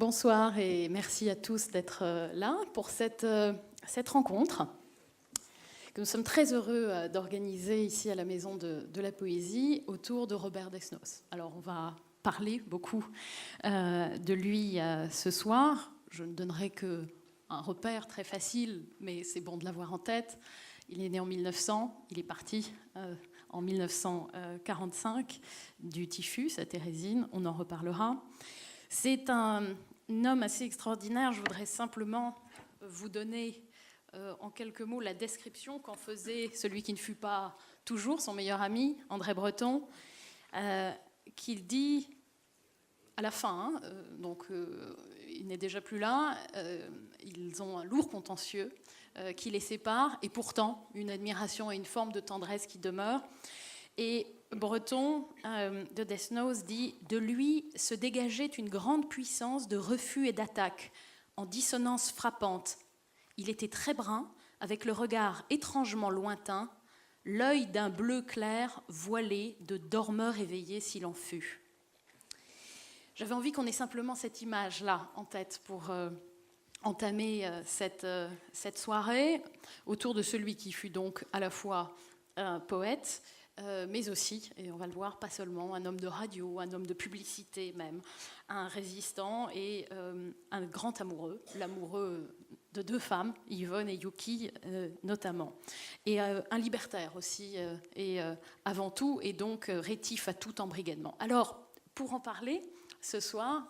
Bonsoir et merci à tous d'être là pour cette rencontre que nous sommes très heureux d'organiser ici à la Maison de la Poésie autour de Robert Desnos. Alors on va parler beaucoup de lui ce soir. Je ne donnerai qu'un repère très facile, mais c'est bon de l'avoir en tête. Il est né en 1900, il est parti en 1945 du typhus à Térésine, on en reparlera. C'est un homme assez extraordinaire. Je voudrais simplement vous donner en quelques mots la description qu'en faisait celui qui ne fut pas toujours son meilleur ami, André Breton, qu'il dit à la fin, il n'est déjà plus là, ils ont un lourd contentieux qui les sépare, et pourtant une admiration et une forme de tendresse qui demeure. Et Breton, de Desnos, dit « De lui se dégageait une grande puissance de refus et d'attaque, en dissonance frappante. Il était très brun, avec le regard étrangement lointain, l'œil d'un bleu clair voilé de dormeur éveillé s'il en fut. » J'avais envie qu'on ait simplement cette image-là en tête pour entamer cette soirée autour de celui qui fut donc à la fois un poète, mais aussi, et on va le voir, pas seulement, un homme de radio, un homme de publicité même, un résistant et un grand amoureux, l'amoureux de deux femmes, Yvonne et Yuki notamment, et un libertaire aussi, et avant tout, et donc rétif à tout embrigadement. Alors, pour en parler ce soir,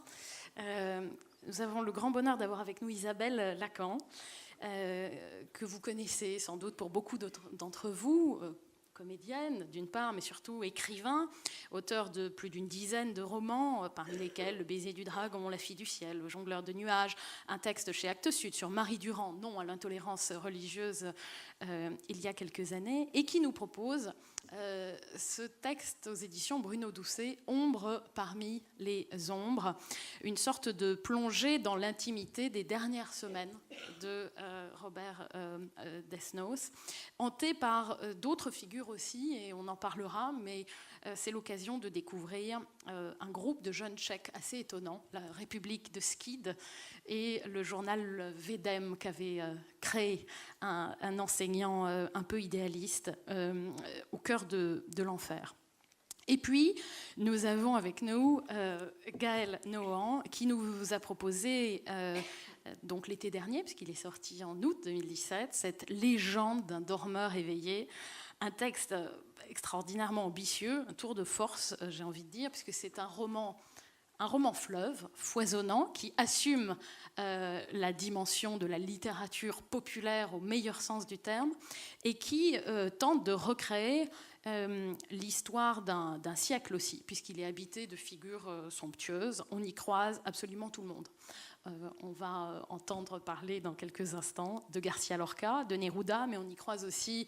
nous avons le grand bonheur d'avoir avec nous Isabelle Lacan, que vous connaissez sans doute pour beaucoup d'entre vous, comédienne d'une part, mais surtout écrivain, auteur de plus d'une dizaine de romans, parmi lesquels Le baiser du dragon, La fille du ciel, Le jongleur de nuages, un texte chez Actes Sud sur Marie Durand, non à l'intolérance religieuse, il y a quelques années, et qui nous propose ce texte aux éditions Bruno Doucet, Ombre parmi les ombres, une sorte de plongée dans l'intimité des dernières semaines de Robert Desnos, hanté par d'autres figures aussi, et on en parlera, mais c'est l'occasion de découvrir un groupe de jeunes Tchèques assez étonnant, la République de Skid et le journal Vedem qu'avait créé un enseignant un peu idéaliste au cœur de l'enfer. Et puis, nous avons avec nous Gaël Nohan, qui nous a proposé, donc l'été dernier, puisqu'il est sorti en août 2017, cette légende d'un dormeur éveillé, un texte extraordinairement ambitieux, un tour de force, j'ai envie de dire, puisque c'est un roman fleuve, foisonnant, qui assume la dimension de la littérature populaire au meilleur sens du terme, et qui tente de recréer l'histoire d'un siècle aussi, puisqu'il est habité de figures somptueuses. On y croise absolument tout le monde. On va entendre parler dans quelques instants de Garcia Lorca, de Neruda, mais on y croise aussi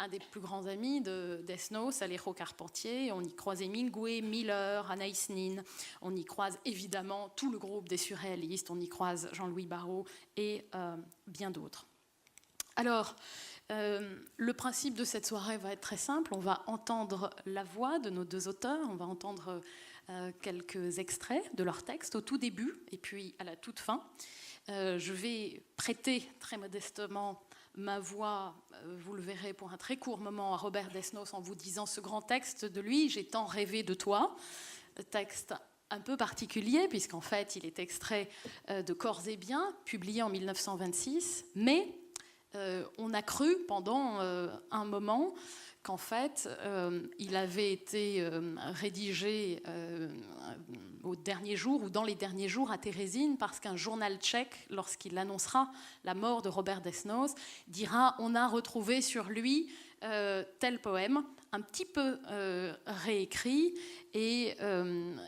un des plus grands amis de Desnos, Alejo Carpentier. On y croise Hemingway, Miller, Anaïs Nin. On y croise évidemment tout le groupe des surréalistes. On y croise Jean-Louis Barrault et bien d'autres. Alors, le principe de cette soirée va être très simple. On va entendre la voix de nos deux auteurs. On va entendre quelques extraits de leurs textes au tout début et puis à la toute fin. Je vais prêter très modestement ma voix, vous le verrez, pour un très court moment à Robert Desnos en vous disant ce grand texte de lui, « J'ai tant rêvé de toi », texte un peu particulier puisqu'en fait il est extrait de Corps et Biens, publié en 1926, mais on a cru pendant un moment qu'en fait, il avait été rédigé au dernier jour ou dans les derniers jours à Térésine parce qu'un journal tchèque, lorsqu'il annoncera la mort de Robert Desnos, dira « On a retrouvé sur lui tel poème », un petit peu réécrit, et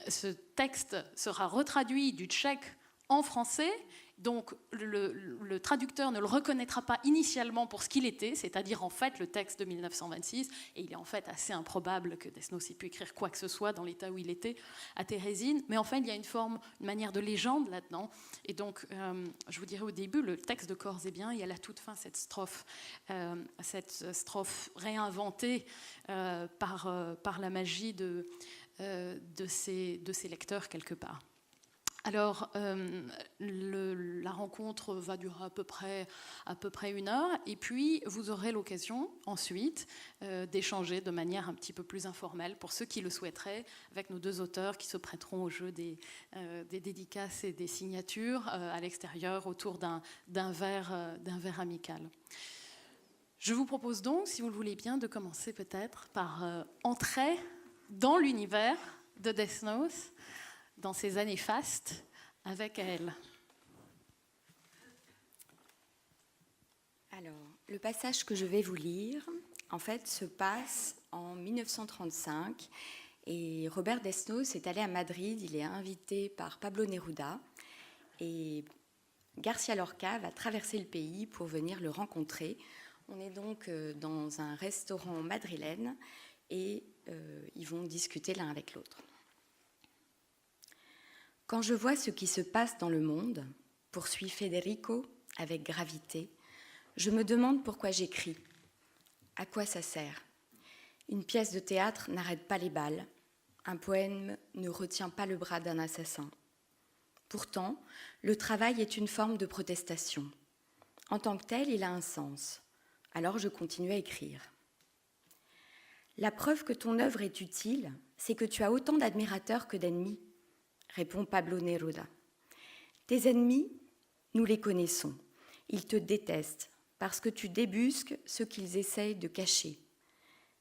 ce texte sera retraduit du tchèque en français. Donc le traducteur ne le reconnaîtra pas initialement pour ce qu'il était, c'est-à-dire en fait le texte de 1926, et il est en fait assez improbable que Desnos ait pu écrire quoi que ce soit dans l'état où il était à Térésine, mais en fait il y a une manière de légende là-dedans, et donc je vous dirais au début, le texte de Corps et Biens, il y a à la toute fin cette strophe réinventée par la magie de ses lecteurs quelque part. Alors, la rencontre va durer à peu près 1 heure, et puis vous aurez l'occasion ensuite d'échanger de manière un petit peu plus informelle, pour ceux qui le souhaiteraient, avec nos 2 auteurs qui se prêteront au jeu des dédicaces et des signatures à l'extérieur autour d'un verre amical. Je vous propose donc, si vous le voulez bien, de commencer peut-être par entrer dans l'univers de Death Note, dans ces années fastes, avec elle. Alors, le passage que je vais vous lire, en fait, se passe en 1935. Et Robert Desnos est allé à Madrid, il est invité par Pablo Neruda. Et García Lorca va traverser le pays pour venir le rencontrer. On est donc dans un restaurant madrilène et ils vont discuter l'un avec l'autre. Quand je vois ce qui se passe dans le monde, poursuit Federico avec gravité, je me demande pourquoi j'écris. À quoi ça sert ? Une pièce de théâtre n'arrête pas les balles. Un poème ne retient pas le bras d'un assassin. Pourtant, le travail est une forme de protestation. En tant que tel, il a un sens. Alors je continue à écrire. La preuve que ton œuvre est utile, c'est que tu as autant d'admirateurs que d'ennemis, répond Pablo Neruda. Tes ennemis, nous les connaissons. Ils te détestent parce que tu débusques ce qu'ils essayent de cacher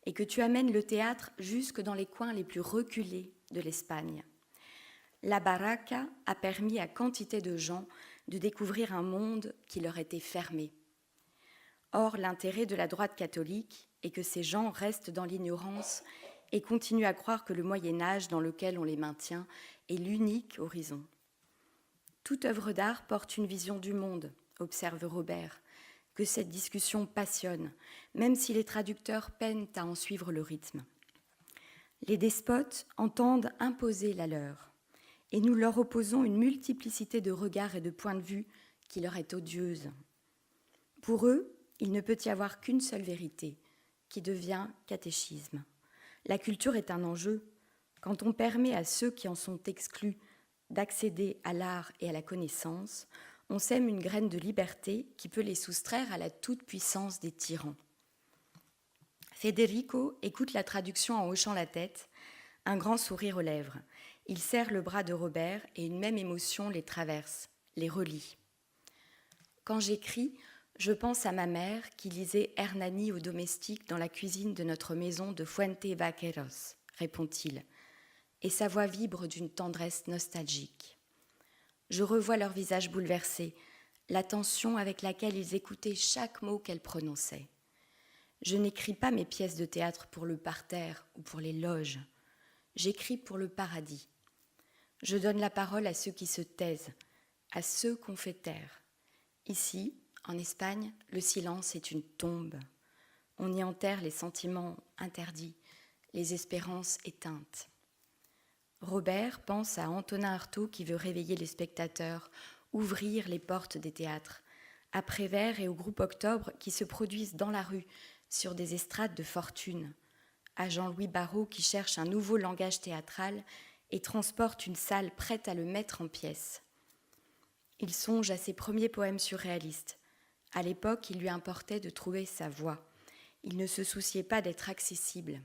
et que tu amènes le théâtre jusque dans les coins les plus reculés de l'Espagne. La barraca a permis à quantité de gens de découvrir un monde qui leur était fermé. Or, l'intérêt de la droite catholique est que ces gens restent dans l'ignorance et continuent à croire que le Moyen-Âge dans lequel on les maintient est l'unique horizon. Toute œuvre d'art porte une vision du monde, observe Robert, que cette discussion passionne, même si les traducteurs peinent à en suivre le rythme. Les despotes entendent imposer la leur, et nous leur opposons une multiplicité de regards et de points de vue qui leur est odieuse. Pour eux, il ne peut y avoir qu'une seule vérité, qui devient catéchisme. La culture est un enjeu. Quand on permet à ceux qui en sont exclus d'accéder à l'art et à la connaissance, on sème une graine de liberté qui peut les soustraire à la toute-puissance des tyrans. Federico écoute la traduction en hochant la tête, un grand sourire aux lèvres. Il serre le bras de Robert et une même émotion les traverse, les relie. Quand j'écris, je pense à ma mère qui lisait Hernani aux domestiques dans la cuisine de notre maison de Fuente Vaqueros, répond-il, et sa voix vibre d'une tendresse nostalgique. Je revois leur visage bouleversé, l'attention avec laquelle ils écoutaient chaque mot qu'elle prononçait. Je n'écris pas mes pièces de théâtre pour le parterre ou pour les loges. J'écris pour le paradis. Je donne la parole à ceux qui se taisent, à ceux qu'on fait taire. Ici, en Espagne, le silence est une tombe. On y enterre les sentiments interdits, les espérances éteintes. Robert pense à Antonin Artaud qui veut réveiller les spectateurs, ouvrir les portes des théâtres, à Prévert et au groupe Octobre qui se produisent dans la rue, sur des estrades de fortune, à Jean-Louis Barrault qui cherche un nouveau langage théâtral et transporte une salle prête à le mettre en pièces. Il songe à ses premiers poèmes surréalistes. À l'époque, il lui importait de trouver sa voix. Il ne se souciait pas d'être accessible.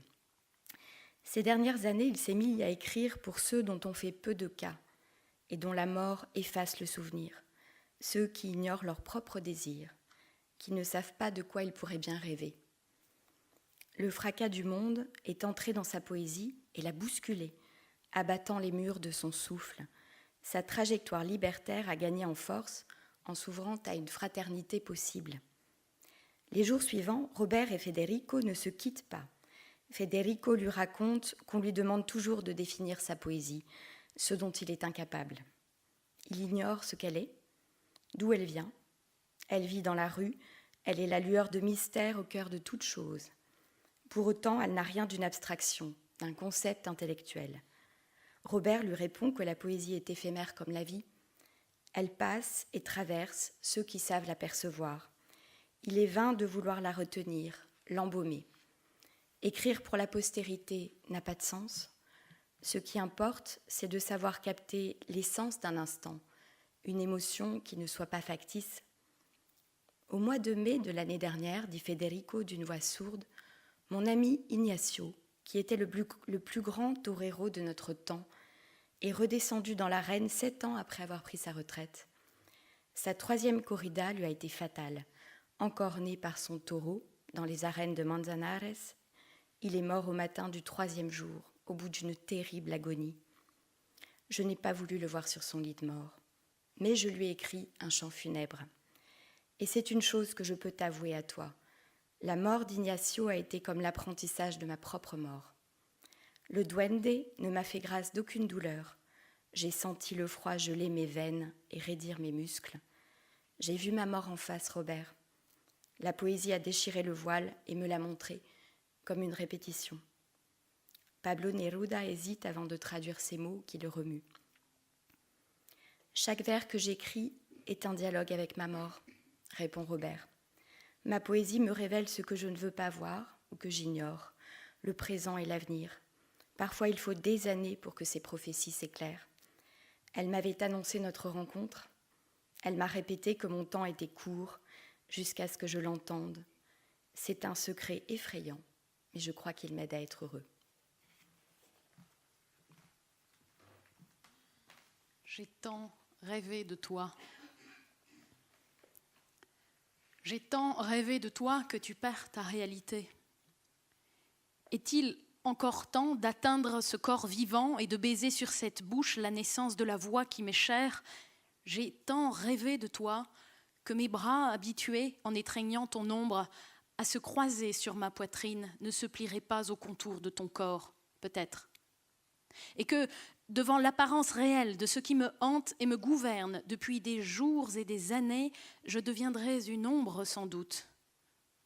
Ces dernières années, il s'est mis à écrire pour ceux dont on fait peu de cas et dont la mort efface le souvenir, ceux qui ignorent leurs propres désirs, qui ne savent pas de quoi ils pourraient bien rêver. Le fracas du monde est entré dans sa poésie et l'a bousculé, abattant les murs de son souffle. Sa trajectoire libertaire a gagné en force en s'ouvrant à une fraternité possible. Les jours suivants, Robert et Federico ne se quittent pas. Federico lui raconte qu'on lui demande toujours de définir sa poésie, ce dont il est incapable. Il ignore ce qu'elle est, d'où elle vient. Elle vit dans la rue, elle est la lueur de mystère au cœur de toute chose. Pour autant, elle n'a rien d'une abstraction, d'un concept intellectuel. Robert lui répond que la poésie est éphémère comme la vie. Elle passe et traverse ceux qui savent la percevoir. Il est vain de vouloir la retenir, l'embaumer. Écrire pour la postérité n'a pas de sens. Ce qui importe, c'est de savoir capter l'essence d'un instant, une émotion qui ne soit pas factice. Au mois de mai de l'année dernière, dit Federico d'une voix sourde, mon ami Ignacio, qui était le plus grand torero de notre temps, est redescendu dans l'arène 7 ans après avoir pris sa retraite. Sa 3e corrida lui a été fatale. Encorné par son taureau dans les arènes de Manzanares, il est mort au matin du 3e jour, au bout d'une terrible agonie. Je n'ai pas voulu le voir sur son lit de mort, mais je lui ai écrit un chant funèbre. Et c'est une chose que je peux t'avouer à toi. La mort d'Ignacio a été comme l'apprentissage de ma propre mort. Le duende ne m'a fait grâce d'aucune douleur. J'ai senti le froid geler mes veines et raidir mes muscles. J'ai vu ma mort en face, Robert. La poésie a déchiré le voile et me l'a montré comme une répétition. Pablo Neruda hésite avant de traduire ces mots qui le remuent. Chaque vers que j'écris est un dialogue avec ma mort, répond Robert. Ma poésie me révèle ce que je ne veux pas voir ou que j'ignore, le présent et l'avenir. Parfois, il faut des années pour que ces prophéties s'éclairent. Elle m'avait annoncé notre rencontre. Elle m'a répété que mon temps était court jusqu'à ce que je l'entende. C'est un secret effrayant, mais je crois qu'il m'aide à être heureux. J'ai tant rêvé de toi. J'ai tant rêvé de toi que tu perds ta réalité. Est-il encore temps d'atteindre ce corps vivant et de baiser sur cette bouche la naissance de la voix qui m'est chère? J'ai tant rêvé de toi que mes bras, habitués en étreignant ton ombre à se croiser sur ma poitrine, ne se plieraient pas au contour de ton corps, peut-être. Et que, devant l'apparence réelle de ce qui me hante et me gouverne depuis des jours et des années, je deviendrais une ombre sans doute.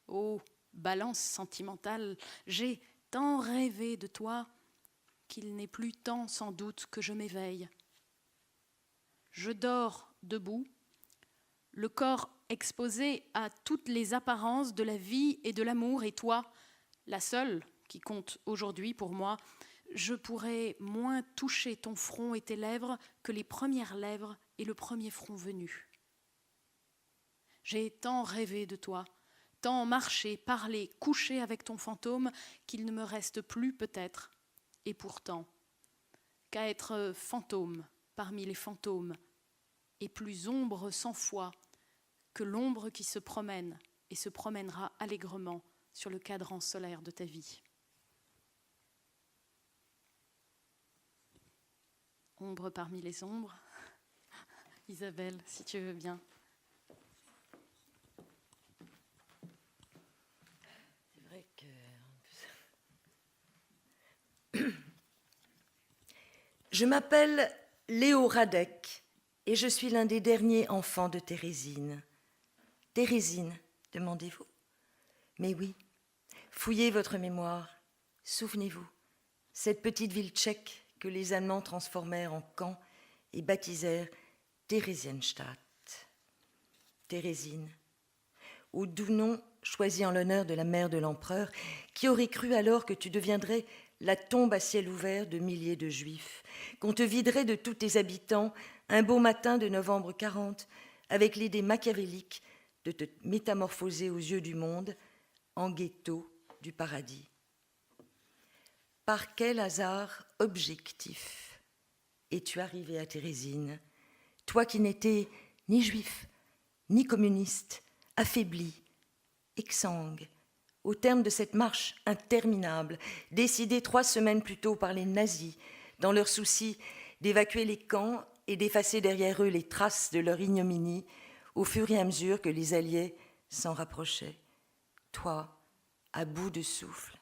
Oh, balance sentimentale, j'ai tant rêvé de toi qu'il n'est plus temps sans doute que je m'éveille. Je dors debout, le corps exposé à toutes les apparences de la vie et de l'amour, et toi, la seule qui compte aujourd'hui pour moi, je pourrais moins toucher ton front et tes lèvres que les premières lèvres et le premier front venu. J'ai tant rêvé de toi, tant marché, parlé, couché avec ton fantôme qu'il ne me reste plus peut-être, et pourtant, qu'à être fantôme parmi les fantômes, et plus ombre 100 fois que l'ombre qui se promène et se promènera allègrement sur le cadran solaire de ta vie. Ombre parmi les ombres. Isabelle, si tu veux bien. C'est vrai que... Je m'appelle Léo Radek et je suis l'un des derniers enfants de Thérésine. Thérésine, demandez-vous? Mais oui, fouillez votre mémoire, souvenez-vous, cette petite ville tchèque que les Allemands transformèrent en camp et baptisèrent Theresienstadt. Thérésine, au doux nom choisi en l'honneur de la mère de l'empereur, qui aurait cru alors que tu deviendrais la tombe à ciel ouvert de milliers de Juifs, qu'on te viderait de tous tes habitants un beau matin de novembre 40, avec l'idée machiavélique de te métamorphoser aux yeux du monde en ghetto du paradis. Par quel hasard objectif es-tu arrivé à Thérésine, toi qui n'étais ni juif, ni communiste, affaibli, exsangue, au terme de cette marche interminable, décidée 3 semaines plus tôt par les nazis, dans leur souci d'évacuer les camps et d'effacer derrière eux les traces de leur ignominie, au fur et à mesure que les Alliés s'en rapprochaient. Toi, à bout de souffle,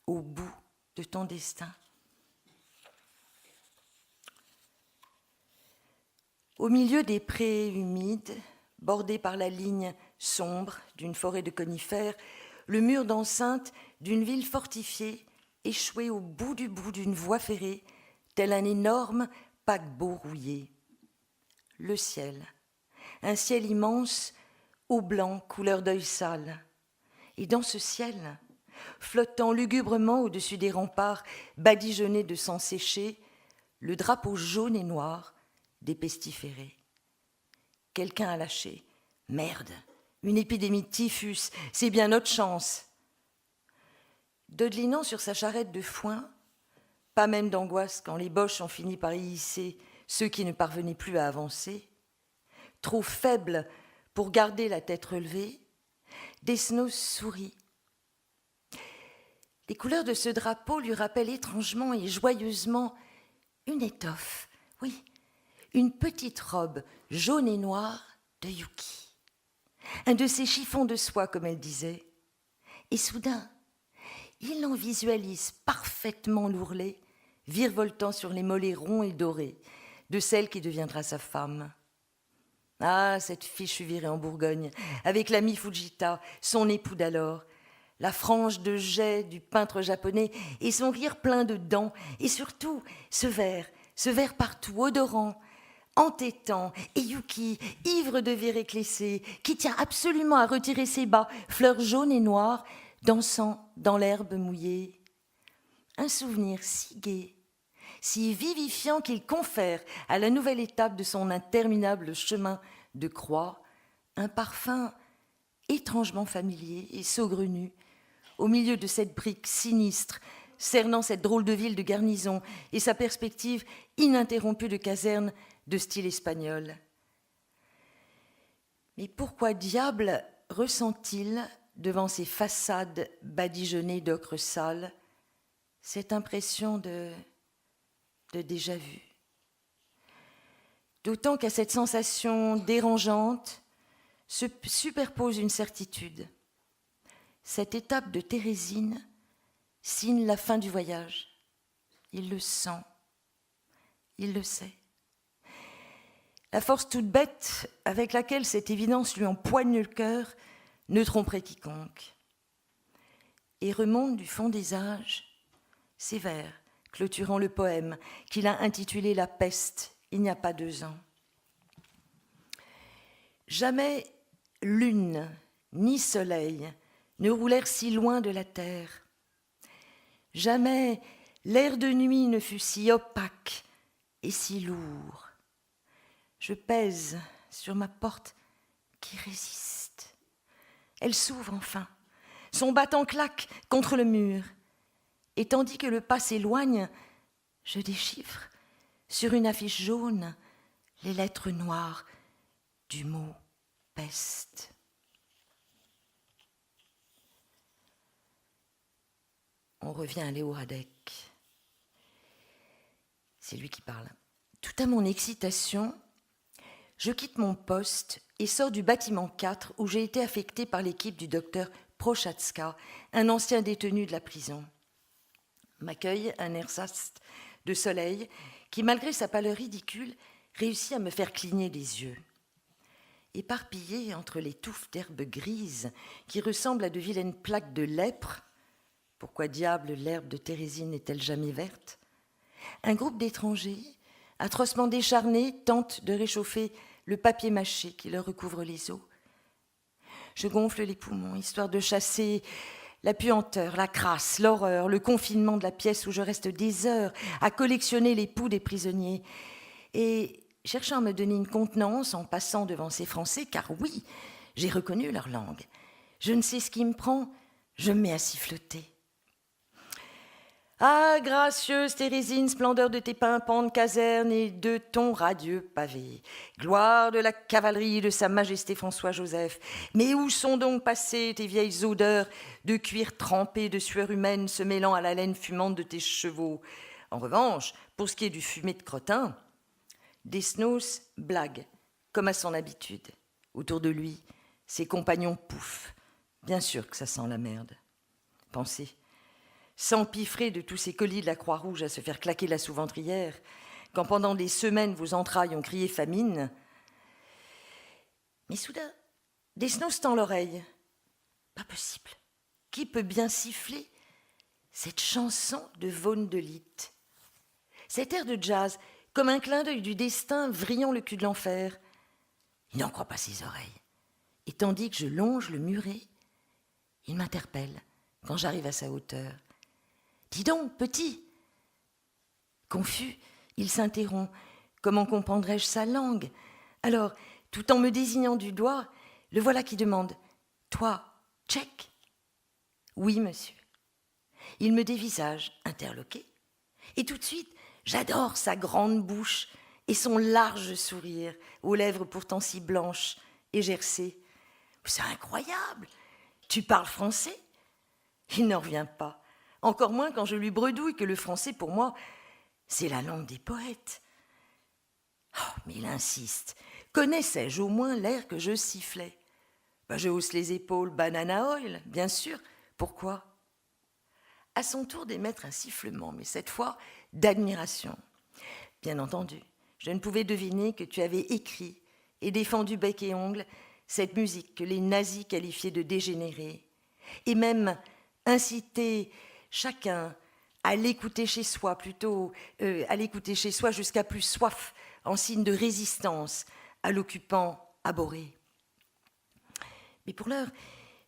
au bout de ton destin. Au milieu des prés humides, bordés par la ligne sombre d'une forêt de conifères, le mur d'enceinte d'une ville fortifiée, échoué au bout d'une voie ferrée, tel un énorme paquebot rouillé. Le ciel, un ciel immense, au blanc, couleur d'œil sale. Et dans ce ciel, flottant lugubrement au-dessus des remparts badigeonnés de sang séché, le drapeau jaune et noir des pestiférés. Quelqu'un a lâché. Merde, une épidémie de typhus, c'est bien notre chance. Dodelinant sur sa charrette de foin, pas même d'angoisse quand les boches ont fini par y hisser ceux qui ne parvenaient plus à avancer, trop faible pour garder la tête relevée, Desnos sourit. Les couleurs de ce drapeau lui rappellent étrangement et joyeusement une étoffe, oui, une petite robe jaune et noire de Yuki. Un de ces chiffons de soie, comme elle disait. Et soudain, il en visualise parfaitement l'ourlet, virevoltant sur les mollets ronds et dorés de celle qui deviendra sa femme. Ah, cette fichue virée en Bourgogne, avec l'ami Fujita, son époux d'alors, la frange de jet du peintre japonais et son rire plein de dents, et surtout ce verre partout, odorant, entêtant, et Yuki, ivre de verre éclaissé, qui tient absolument à retirer ses bas, fleurs jaunes et noires, dansant dans l'herbe mouillée. Un souvenir si gai, si vivifiant qu'il confère à la nouvelle étape de son interminable chemin de croix un parfum étrangement familier et saugrenu, au milieu de cette brique sinistre, cernant cette drôle de ville de garnison et sa perspective ininterrompue de caserne de style espagnol. Mais pourquoi diable ressent-il, devant ces façades badigeonnées d'ocre sale, cette impression de déjà-vu? D'autant qu'à cette sensation dérangeante se superpose une certitude. Cette étape de Thérésine signe la fin du voyage. Il le sent, il le sait. La force toute bête avec laquelle cette évidence lui empoigne le cœur ne tromperait quiconque. Et remonte du fond des âges ces vers clôturant le poème qu'il a intitulé « La peste » il n'y a pas 2 ans. Jamais lune ni soleil ne roulèrent si loin de la terre. Jamais l'air de nuit ne fut si opaque et si lourd. Je pèse sur ma porte qui résiste. Elle s'ouvre enfin, son battant claque contre le mur. Et tandis que le pas s'éloigne, je déchiffre sur une affiche jaune les lettres noires du mot peste. On revient à Léo Radek. C'est lui qui parle. Tout à mon excitation, je quitte mon poste et sors du bâtiment 4 où j'ai été affecté par l'équipe du docteur Prochatska, un ancien détenu de la prison. M'accueille un ersatz de soleil qui, malgré sa pâleur ridicule, réussit à me faire cligner les yeux. Éparpillé entre les touffes d'herbes grises qui ressemblent à de vilaines plaques de lèpre, pourquoi diable l'herbe de Thérésine n'est-elle jamais verte? Un groupe d'étrangers, atrocement décharnés, tente de réchauffer le papier mâché qui leur recouvre les os. Je gonfle les poumons, histoire de chasser la puanteur, la crasse, l'horreur, le confinement de la pièce où je reste des heures à collectionner les poux des prisonniers. Et cherchant à me donner une contenance en passant devant ces Français, car oui, j'ai reconnu leur langue. Je ne sais ce qui me prend, je me mets à siffloter. Ah, gracieuse Thérésine, splendeur de tes pimpants de caserne et de ton radieux pavé. Gloire de la cavalerie de sa majesté François-Joseph. Mais où sont donc passées tes vieilles odeurs de cuir trempé de sueur humaine se mêlant à la laine fumante de tes chevaux? En revanche, pour ce qui est du fumet de crottin, Desnos blague, comme à son habitude. Autour de lui, ses compagnons pouffent. Bien sûr que ça sent la merde. Pensez, s'empiffrer de tous ces colis de la Croix-Rouge à se faire claquer la sous-ventrière, quand pendant des semaines vos entrailles ont crié famine. Mais soudain, Desnos tend l'oreille. Pas possible. Qui peut bien siffler cette chanson de Vaughan de Litte? Cet air de jazz, comme un clin d'œil du destin vrillant le cul de l'enfer. Il n'en croit pas ses oreilles. Et tandis que je longe le muret, il m'interpelle quand j'arrive à sa hauteur. « Dis donc, petit !» Confus, il s'interrompt. Comment comprendrais-je sa langue? Alors, tout en me désignant du doigt, le voilà qui demande « Toi, tchèque ?» « Oui, monsieur. » Il me dévisage, interloqué. Et tout de suite, j'adore sa grande bouche et son large sourire, aux lèvres pourtant si blanches et gercées. « C'est incroyable! Tu parles français ?» Il n'en revient pas. Encore moins quand je lui bredouille que le français, pour moi, c'est la langue des poètes. Oh, mais il insiste. Connaissais-je au moins l'air que je sifflais? Je hausse les épaules, banana oil, bien sûr. Pourquoi? À son tour d'émettre un sifflement, mais cette fois d'admiration. Bien entendu, je ne pouvais deviner que tu avais écrit et défendu bec et ongle cette musique que les nazis qualifiaient de dégénérée, et même incité chacun à l'écouter chez soi, à l'écouter chez soi jusqu'à plus soif, en signe de résistance à l'occupant abhorré. Mais pour l'heure,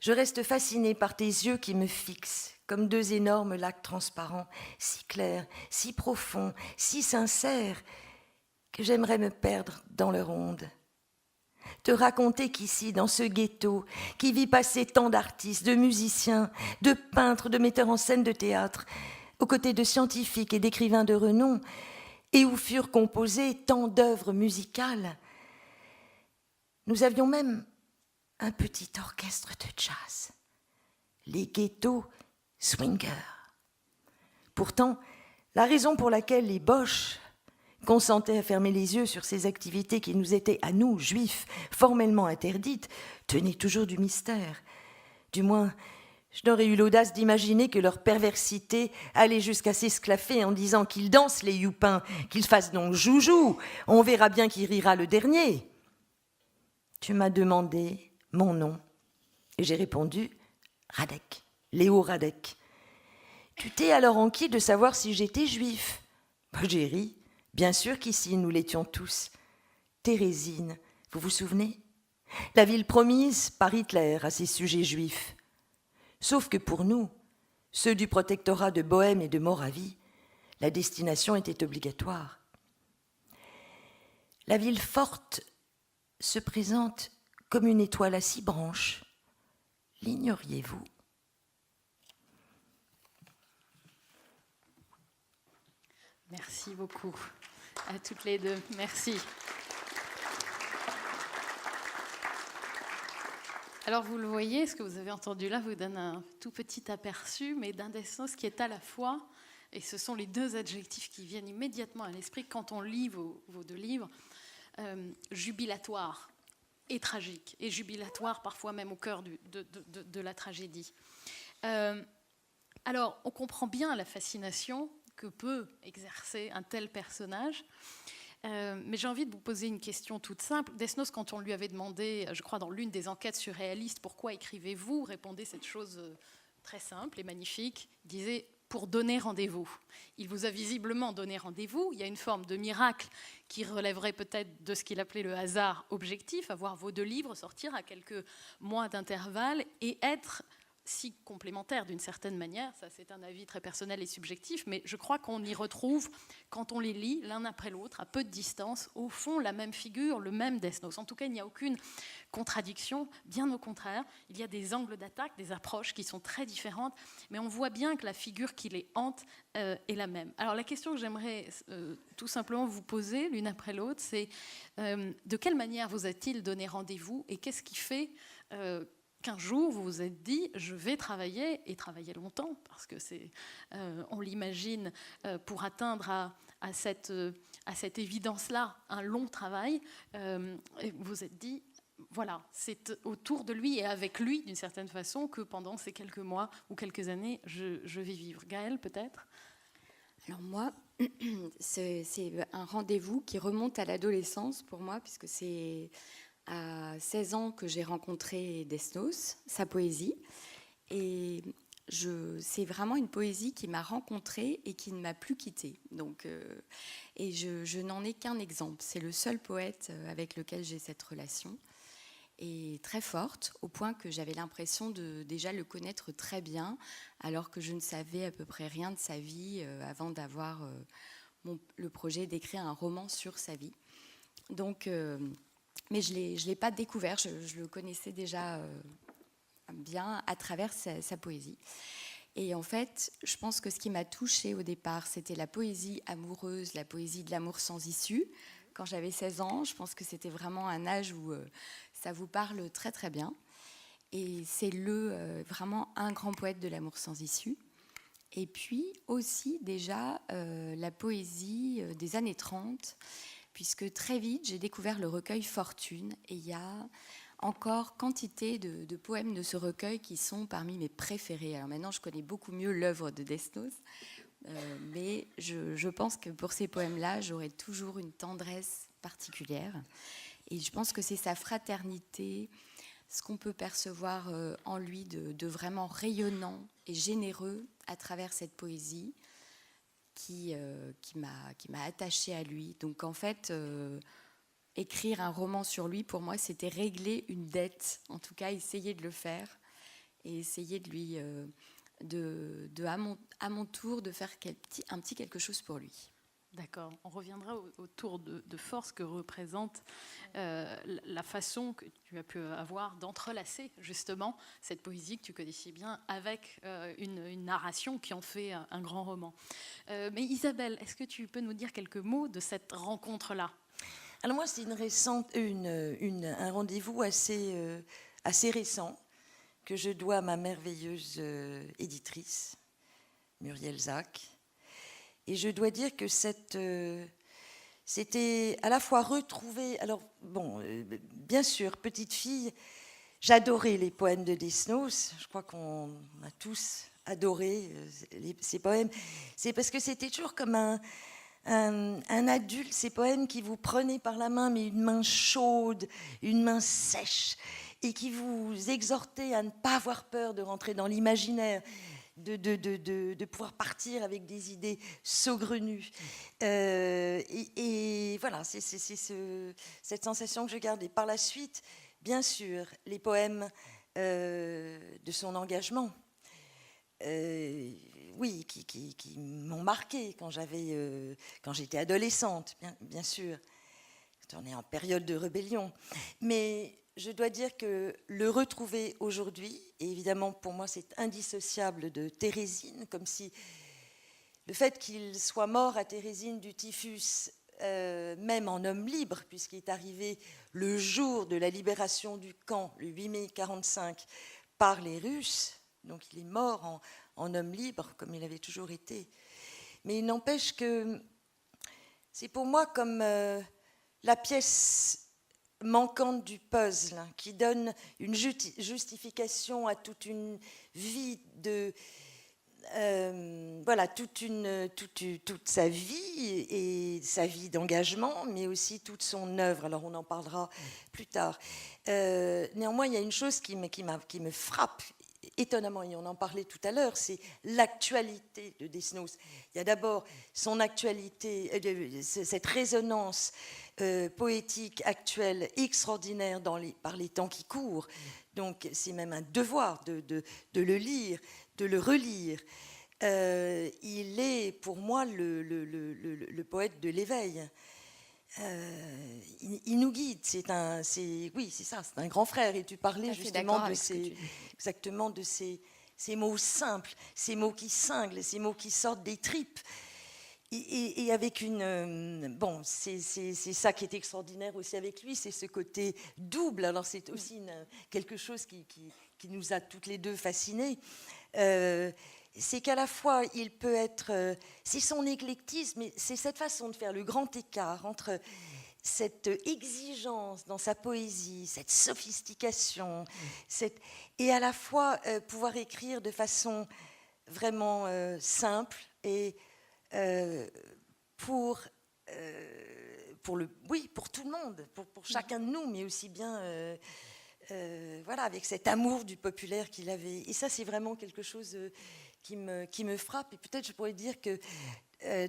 je reste fascinée par tes yeux qui me fixent, comme deux énormes lacs transparents, si clairs, si profonds, si sincères, que j'aimerais me perdre dans leur onde. Te raconter qu'ici, dans ce ghetto, qui vit passer tant d'artistes, de musiciens, de peintres, de metteurs en scène de théâtre, aux côtés de scientifiques et d'écrivains de renom, et où furent composées tant d'œuvres musicales, nous avions même un petit orchestre de jazz, les ghettos swingers. Pourtant, la raison pour laquelle les Boches consentaient à fermer les yeux sur ces activités qui nous étaient, à nous, juifs, formellement interdites, tenait toujours du mystère. Du moins, je n'aurais eu l'audace d'imaginer que leur perversité allait jusqu'à s'esclaffer en disant qu'ils dansent les youpins, qu'ils fassent donc joujou, on verra bien qui rira le dernier. Tu m'as demandé mon nom, et j'ai répondu Radek, Léo Radek. Tu t'es alors enquis de savoir si j'étais juif. J'ai ri. Bien sûr qu'ici, nous l'étions tous. Thérésine, vous vous souvenez? La ville promise par Hitler à ses sujets juifs. Sauf que pour nous, ceux du protectorat de Bohême et de Moravie, la destination était obligatoire. La ville forte se présente comme une étoile à 6 branches. L'ignoriez-vous? Merci beaucoup à toutes les deux. Merci. Alors vous le voyez, ce que vous avez entendu là vous donne un tout petit aperçu, mais d'un Desnos qui est à la fois, et ce sont les deux adjectifs qui viennent immédiatement à l'esprit quand on lit vos deux livres, jubilatoire et tragique, et jubilatoire parfois même au cœur de la tragédie. Alors on comprend bien la fascination que peut exercer un tel personnage. Mais j'ai envie de vous poser une question toute simple. Desnos, quand on lui avait demandé, je crois dans l'une des enquêtes surréalistes, pourquoi écrivez-vous, répondait cette chose très simple et magnifique, il disait « pour donner rendez-vous ». Il vous a visiblement donné rendez-vous, il y a une forme de miracle qui relèverait peut-être de ce qu'il appelait le hasard objectif, avoir vos deux livres sortir à quelques mois d'intervalle et être si complémentaires d'une certaine manière, ça c'est un avis très personnel et subjectif, mais je crois qu'on y retrouve, quand on les lit l'un après l'autre, à peu de distance, au fond la même figure, le même Desnos. En tout cas, il n'y a aucune contradiction, bien au contraire, il y a des angles d'attaque, des approches qui sont très différentes, mais on voit bien que la figure qui les hante est la même. Alors la question que j'aimerais tout simplement vous poser l'une après l'autre, c'est de quelle manière vous a-t-il donné rendez-vous et qu'est-ce qui fait qu'un jour, vous vous êtes dit, je vais travailler, et travailler longtemps, parce que on l'imagine, pour atteindre à cette évidence-là, un long travail, et vous vous êtes dit, voilà, c'est autour de lui et avec lui, d'une certaine façon, que pendant ces quelques mois ou quelques années, je vais vivre. Gaëlle, peut-être? Alors moi, c'est un rendez-vous qui remonte à l'adolescence pour moi, puisque c'est à 16 ans que j'ai rencontré Desnos, sa poésie. Et c'est vraiment une poésie qui m'a rencontrée et qui ne m'a plus quittée. Donc, et je n'en ai qu'un exemple. C'est le seul poète avec lequel j'ai cette relation. et très forte, au point que j'avais l'impression de déjà le connaître très bien, alors que je ne savais à peu près rien de sa vie avant d'avoir le projet d'écrire un roman sur sa vie. Donc, mais je ne l'ai pas découvert, je le connaissais déjà bien à travers sa poésie. Et en fait, je pense que ce qui m'a touchée au départ, c'était la poésie amoureuse, la poésie de l'amour sans issue. Quand j'avais 16 ans, je pense que c'était vraiment un âge où ça vous parle très très bien. Et c'est vraiment un grand poète de l'amour sans issue. Et puis aussi déjà la poésie des années 30, puisque très vite j'ai découvert le recueil Fortune, et il y a encore quantité de poèmes de ce recueil qui sont parmi mes préférés. Alors maintenant je connais beaucoup mieux l'œuvre de Desnos, mais je pense que pour ces poèmes-là, j'aurai toujours une tendresse particulière. Et je pense que c'est sa fraternité, ce qu'on peut percevoir en lui de vraiment rayonnant et généreux à travers cette poésie qui m'a attachée à lui. Donc en fait, écrire un roman sur lui, pour moi, c'était régler une dette. En tout cas, essayer de le faire et essayer de lui, à mon tour, de faire un petit quelque chose pour lui. D'accord. On reviendra au tour de force que représente la façon que tu as pu avoir d'entrelacer justement cette poésie que tu connais si bien avec une narration qui en fait un grand roman. Mais Isabelle, est-ce que tu peux nous dire quelques mots de cette rencontre-là ? Alors moi, c'est un rendez-vous assez récent que je dois à ma merveilleuse éditrice, Muriel Zac. Et je dois dire que c'était à la fois retrouver... Alors, bon, bien sûr, petite fille, j'adorais les poèmes de Desnos. Je crois qu'on a tous adoré ces poèmes. C'est parce que c'était toujours comme un adulte, ces poèmes qui vous prenaient par la main, mais une main chaude, une main sèche, et qui vous exhortaient à ne pas avoir peur de rentrer dans l'imaginaire, de pouvoir partir avec des idées saugrenues. Et voilà, c'est cette sensation que je garde. Et par la suite, bien sûr, les poèmes de son engagement, oui, qui m'ont marqué quand j'étais adolescente, bien sûr. On est en période de rébellion. Mais je dois dire que le retrouver aujourd'hui, et évidemment pour moi c'est indissociable de Thérésine, comme si le fait qu'il soit mort à Thérésine du typhus, même en homme libre, puisqu'il est arrivé le jour de la libération du camp, le 8 mai 1945, par les Russes, donc il est mort en homme libre, comme il avait toujours été. Mais il n'empêche que c'est pour moi comme la pièce manquante du puzzle, hein, qui donne une justification à toute une vie voilà, toute sa vie et sa vie d'engagement, mais aussi toute son œuvre. Alors on en parlera plus tard. Néanmoins, il y a une chose qui me frappe étonnamment, et on en parlait tout à l'heure, c'est l'actualité de Desnos. Il y a d'abord son actualité, cette résonance poétique actuelle extraordinaire par les temps qui courent. Donc c'est même un devoir de le lire, de le relire. Il est pour moi le poète de l'éveil. Il nous guide, oui, c'est ça, c'est un grand frère. Et tu parlais justement exactement de ces mots simples, ces mots qui cinglent, ces mots qui sortent des tripes. Et avec bon, c'est ça qui est extraordinaire aussi avec lui, c'est ce côté double. Alors c'est aussi quelque chose qui nous a toutes les deux fascinés. C'est qu'à la fois, il peut être... c'est son éclectisme, mais c'est cette façon de faire le grand écart entre cette exigence dans sa poésie, cette sophistication, et à la fois pouvoir écrire de façon vraiment simple et pour tout le monde, pour chacun de nous, mais aussi bien... voilà, avec cet amour du populaire qu'il avait. Et ça, c'est vraiment quelque chose qui me frappe. Et peut-être je pourrais dire que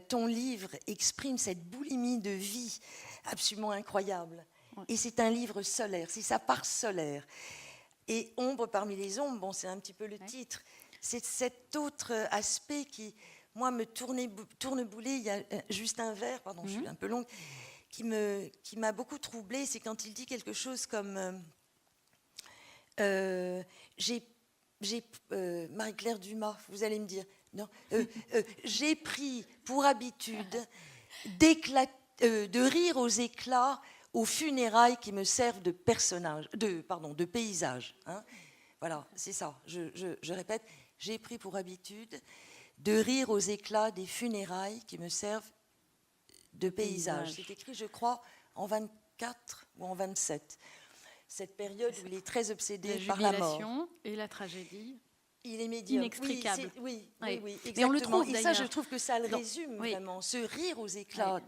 ton livre exprime cette boulimie de vie absolument incroyable. Ouais. Et c'est un livre solaire, c'est sa part solaire. Et Ombre parmi les ombres, bon, c'est un petit peu le titre. C'est cet autre aspect qui, moi, me tourneboulet. Il y a juste un vers, pardon, je suis un peu longue, qui m'a beaucoup troublée. C'est quand il dit quelque chose comme Marie-Claire Dumas, vous allez me dire, non, j'ai pris pour habitude de rire aux éclats aux funérailles qui me servent de paysage. Hein. Voilà, c'est ça. Je répète, j'ai pris pour habitude de rire aux éclats des funérailles qui me servent de paysage. C'est écrit, je crois, en 24 ou en 27. Cette période où il est très obsédé par la mort. La jubilation et la tragédie. Il est médiocre. Inextricable. Oui, exactement. Mais on le trouve, et ça, je trouve que ça le résume vraiment, ce rire aux éclats.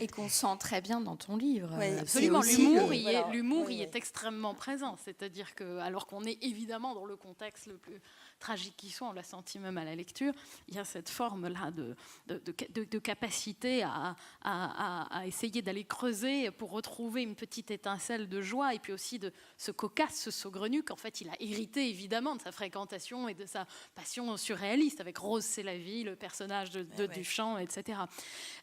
Et qu'on sent très bien dans ton livre. Absolument, l'humour y est extrêmement présent. C'est-à-dire que, alors qu'on est évidemment dans le contexte le plus tragique qui soit, on l'a senti même à la lecture, il y a cette forme-là de capacité à essayer d'aller creuser pour retrouver une petite étincelle de joie, et puis aussi de ce cocasse, ce saugrenu qu'en fait il a hérité évidemment de sa fréquentation et de sa passion surréaliste avec Rose c'est la vie, le personnage de Duchamp, etc.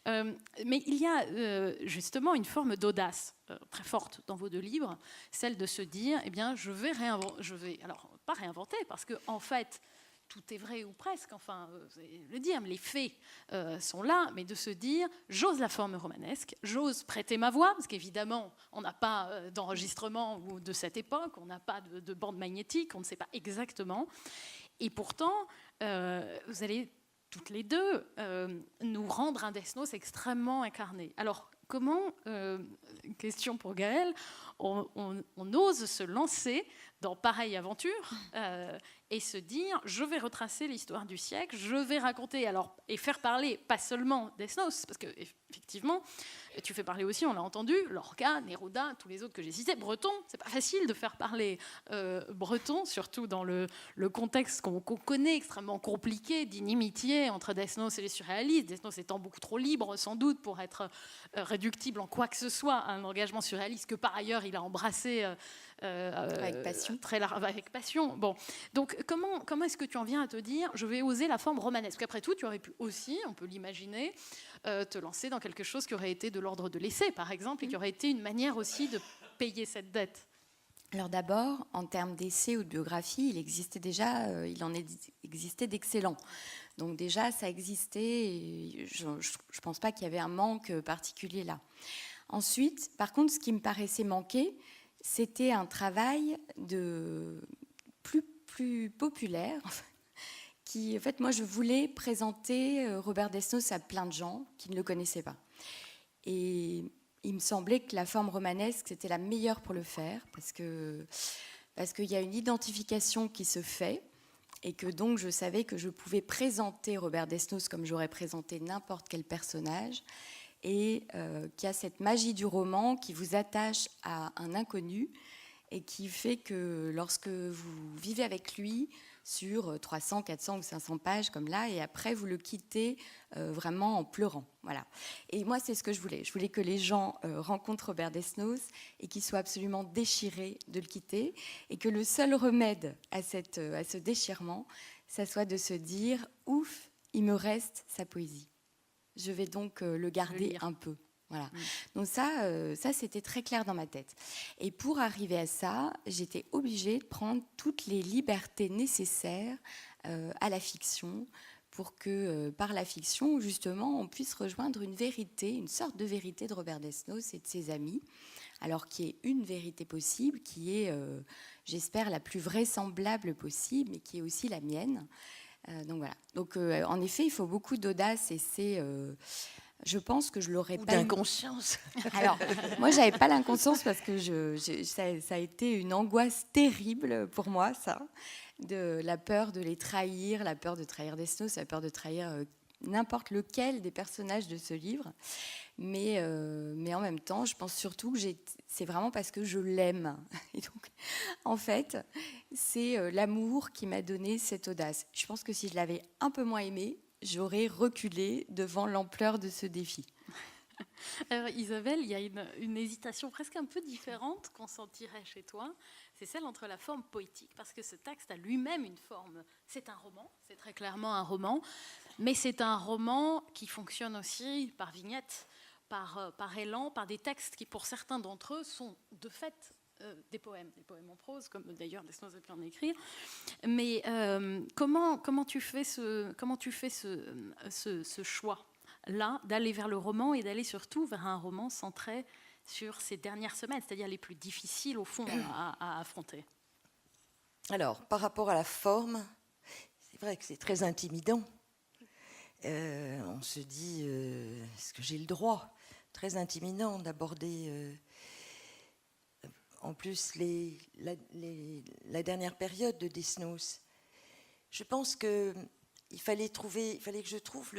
Mais il y a justement une forme d'audace très forte dans vos deux livres, celle de se dire, eh bien, je vais alors pas réinventer, parce que en fait, tout est vrai ou presque, enfin, le dire, les faits sont là, mais de se dire, j'ose la forme romanesque, j'ose prêter ma voix, parce qu'évidemment, on n'a pas d'enregistrement de cette époque, on n'a pas de bande magnétique, on ne sait pas exactement, et pourtant, vous allez toutes les deux nous rendre un Desnos extrêmement incarné. Alors, comment, question pour Gaëlle, on ose se lancer dans pareille aventure et se dire, je vais retracer l'histoire du siècle, je vais raconter, alors, et faire parler pas seulement Desnos, parce que effectivement, tu fais parler aussi, on l'a entendu, Lorca, Neruda, tous les autres que j'ai cités, Breton, c'est pas facile de faire parler Breton, surtout dans le contexte qu'on connaît, extrêmement compliqué, d'inimitié entre Desnos et les surréalistes, Desnos étant beaucoup trop libre sans doute pour être réductible en quoi que ce soit à un engagement surréaliste que par ailleurs il a embrassé avec passion. Avec passion. Bon, donc comment est-ce que tu en viens à te dire, je vais oser la forme romanesque? Après tout, tu aurais pu aussi, on peut l'imaginer, te lancer dans quelque chose qui aurait été de l'ordre de l'essai, par exemple, et qui aurait été une manière aussi de payer cette dette. Alors d'abord, en termes d'essai ou de biographie, il existait déjà, il en existait d'excellents. Donc déjà, ça existait, et je ne pense pas qu'il y avait un manque particulier là. Ensuite, par contre, ce qui me paraissait manquer, c'était un travail plus populaire, qui, en fait, moi, je voulais présenter Robert Desnos à plein de gens qui ne le connaissaient pas. Et il me semblait que la forme romanesque, c'était la meilleure pour le faire, parce qu'il y a une identification qui se fait, et que donc je savais que je pouvais présenter Robert Desnos comme j'aurais présenté n'importe quel personnage, et qu'il y a cette magie du roman qui vous attache à un inconnu, et qui fait que lorsque vous vivez avec lui sur 300, 400 ou 500 pages comme là, et après vous le quittez vraiment en pleurant. Voilà. Et moi, c'est ce que je voulais. Je voulais que les gens rencontrent Robert Desnos et qu'ils soient absolument déchirés de le quitter, et que le seul remède à ce déchirement, ça soit de se dire « Ouf, il me reste sa poésie. Je vais donc le garder un peu. » Voilà. Donc ça, c'était très clair dans ma tête. Et pour arriver à ça, j'étais obligée de prendre toutes les libertés nécessaires à la fiction, pour que par la fiction, justement, on puisse rejoindre une vérité, une sorte de vérité de Robert Desnos et de ses amis, alors qui est une vérité possible, qui est, j'espère, la plus vraisemblable possible, mais qui est aussi la mienne. Donc voilà. Donc en effet, il faut beaucoup d'audace, et c'est... je pense que je l'aurais pas. D'inconscience. Alors, moi, j'avais pas l'inconscience, parce que ça a été une angoisse terrible pour moi, ça, de la peur de les trahir, la peur de trahir Desnos, la peur de trahir n'importe lequel des personnages de ce livre. Mais en même temps, je pense surtout que c'est vraiment parce que je l'aime. Et donc, en fait, c'est l'amour qui m'a donné cette audace. Je pense que si je l'avais un peu moins aimé, j'aurais reculé devant l'ampleur de ce défi. Alors, Isabelle, il y a une hésitation presque un peu différente qu'on sentirait chez toi. C'est celle entre la forme poétique, parce que ce texte a lui-même une forme. C'est un roman, c'est très clairement un roman, mais c'est un roman qui fonctionne aussi par vignettes, par élan, par des textes qui, pour certains d'entre eux, sont de fait des poèmes en prose, comme d'ailleurs Desnos a pu en écrire. Mais comment tu fais ce choix là, d'aller vers le roman et d'aller surtout vers un roman centré sur ces dernières semaines, c'est-à-dire les plus difficiles au fond à affronter? Alors, par rapport à la forme, c'est vrai que c'est très intimidant. On se dit, est-ce que j'ai le droit? Très intimidant d'aborder en plus la dernière période de Desnos. Je pense qu'il fallait que je trouve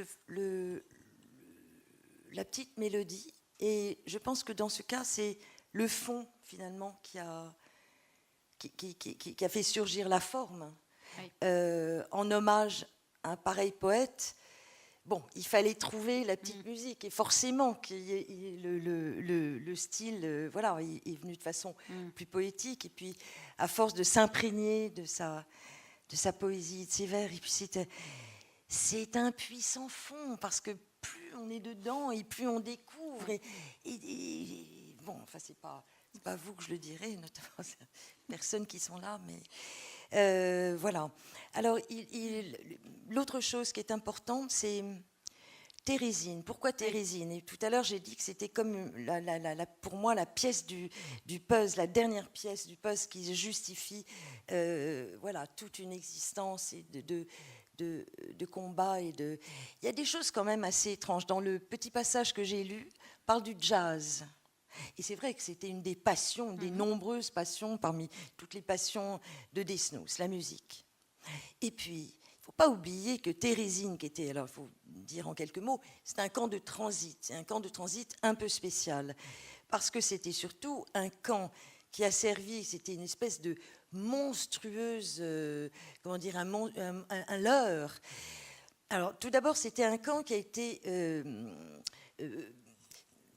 la petite mélodie, et je pense que dans ce cas, c'est le fond, finalement, qui a fait surgir la forme. Oui. En hommage à un pareil poète, bon, il fallait trouver la petite musique, et forcément, le style voilà, est venu de façon plus poétique, et puis, à force de s'imprégner de sa poésie, de ses vers, et puis c'est un puits sans fond, parce que plus on est dedans et plus on découvre. Et bon, enfin, c'est pas vous que je le dirai, notamment personnes qui sont là, mais voilà. Alors, l'autre chose qui est importante, c'est Thérésine. Pourquoi Thérésine? Et tout à l'heure, j'ai dit que c'était comme pour moi la pièce du puzzle, la dernière pièce du puzzle qui justifie voilà, toute une existence et de combat. Il y a des choses quand même assez étranges. Dans le petit passage que j'ai lu, parle du jazz. Et c'est vrai que c'était une des passions, des nombreuses passions parmi toutes les passions de Desnos, la musique. Et puis, il ne faut pas oublier que Thérésine, qui était, alors il faut dire en quelques mots, c'est un camp de transit. C'est un camp de transit un peu spécial, parce que c'était surtout un camp qui a servi, c'était une espèce de monstrueuse, comment dire, un leurre. Alors, tout d'abord, c'était un camp qui a été...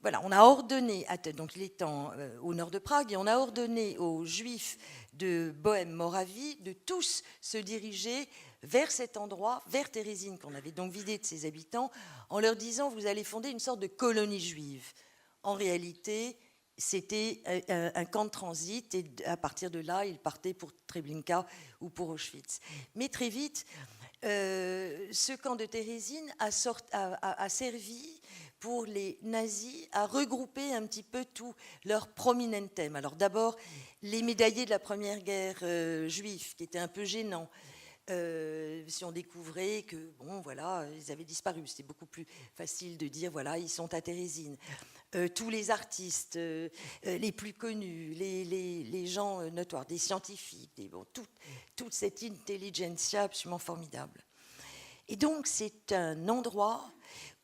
voilà, on a ordonné, donc il est au nord de Prague, et on a ordonné aux Juifs de Bohême-Moravie de tous se diriger vers cet endroit, vers Thérésine, qu'on avait donc vidé de ses habitants, en leur disant, vous allez fonder une sorte de colonie juive. En réalité, c'était un camp de transit, et à partir de là, ils partaient pour Treblinka ou pour Auschwitz. Mais très vite, ce camp de Thérésine a servi pour les nazis à regrouper un petit peu tous leurs prominentem. Alors d'abord, les médaillés de la Première Guerre juifs, qui étaient un peu gênants. Si on découvrait que, bon, voilà, ils avaient disparu, c'était beaucoup plus facile de dire, voilà, ils sont à Thérésine. Tous les artistes les plus connus, les gens notoires, des scientifiques, toute cette intelligentsia absolument formidable. Et donc, c'est un endroit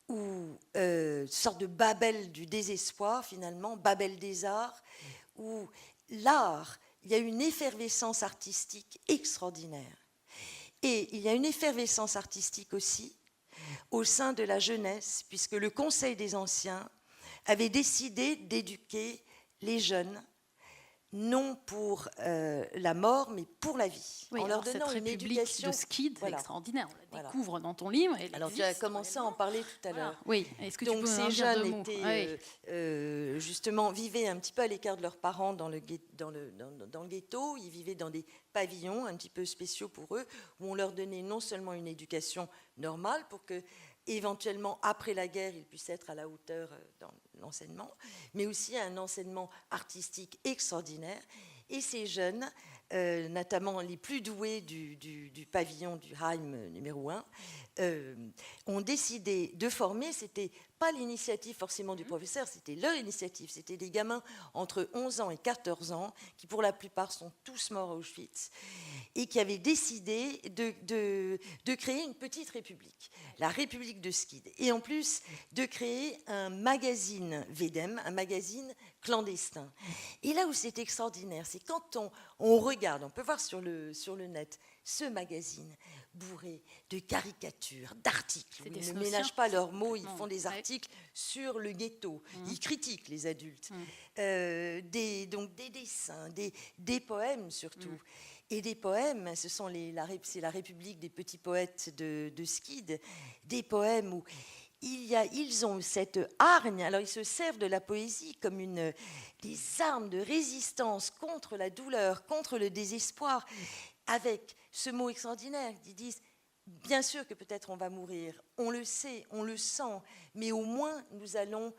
où, sorte de Babel du désespoir, finalement, Babel des arts, où l'art, il y a une effervescence artistique extraordinaire. Et il y a une effervescence artistique aussi au sein de la jeunesse, puisque le Conseil des Anciens avait décidé d'éduquer les jeunes, non pour la mort, mais pour la vie, oui, en leur donnant une éducation de Skid, voilà. extraordinaire. On la découvre dans ton livre. Alors tu as commencé à en parler tout à l'heure. Oui. Est-ce que donc tu peux ces dire jeunes étaient justement vivaient un petit peu à l'écart de leurs parents dans le ghetto. Ils vivaient dans des pavillons un petit peu spéciaux pour eux, où on leur donnait non seulement une éducation normale pour que éventuellement, après la guerre, ils puissent être à la hauteur dans l'enseignement, mais aussi un enseignement artistique extraordinaire. Et ces jeunes, notamment les plus doués du pavillon du Heim numéro 1, ont décidé de former. C'était pas l'initiative forcément du professeur, c'était leur initiative. C'était des gamins entre 11 ans et 14 ans, qui pour la plupart sont tous morts à Auschwitz, et qui avaient décidé de créer une petite république, la République de Skid, et en plus de créer un magazine Vedem, un magazine clandestin. Et là où c'est extraordinaire, c'est quand on regarde, on peut voir sur le net, ce magazine bourré de caricatures, d'articles. Ils ne ménagent pas leurs mots, ils font des articles sur le ghetto. Ils critiquent les adultes. Donc des dessins, des poèmes surtout. Et des poèmes, c'est la République des petits poètes de Skid, des poèmes où ils ont cette hargne, alors ils se servent de la poésie comme des armes de résistance contre la douleur, contre le désespoir, avec ce mot extraordinaire, ils disent, bien sûr que peut-être on va mourir, on le sait, on le sent, mais au moins nous allons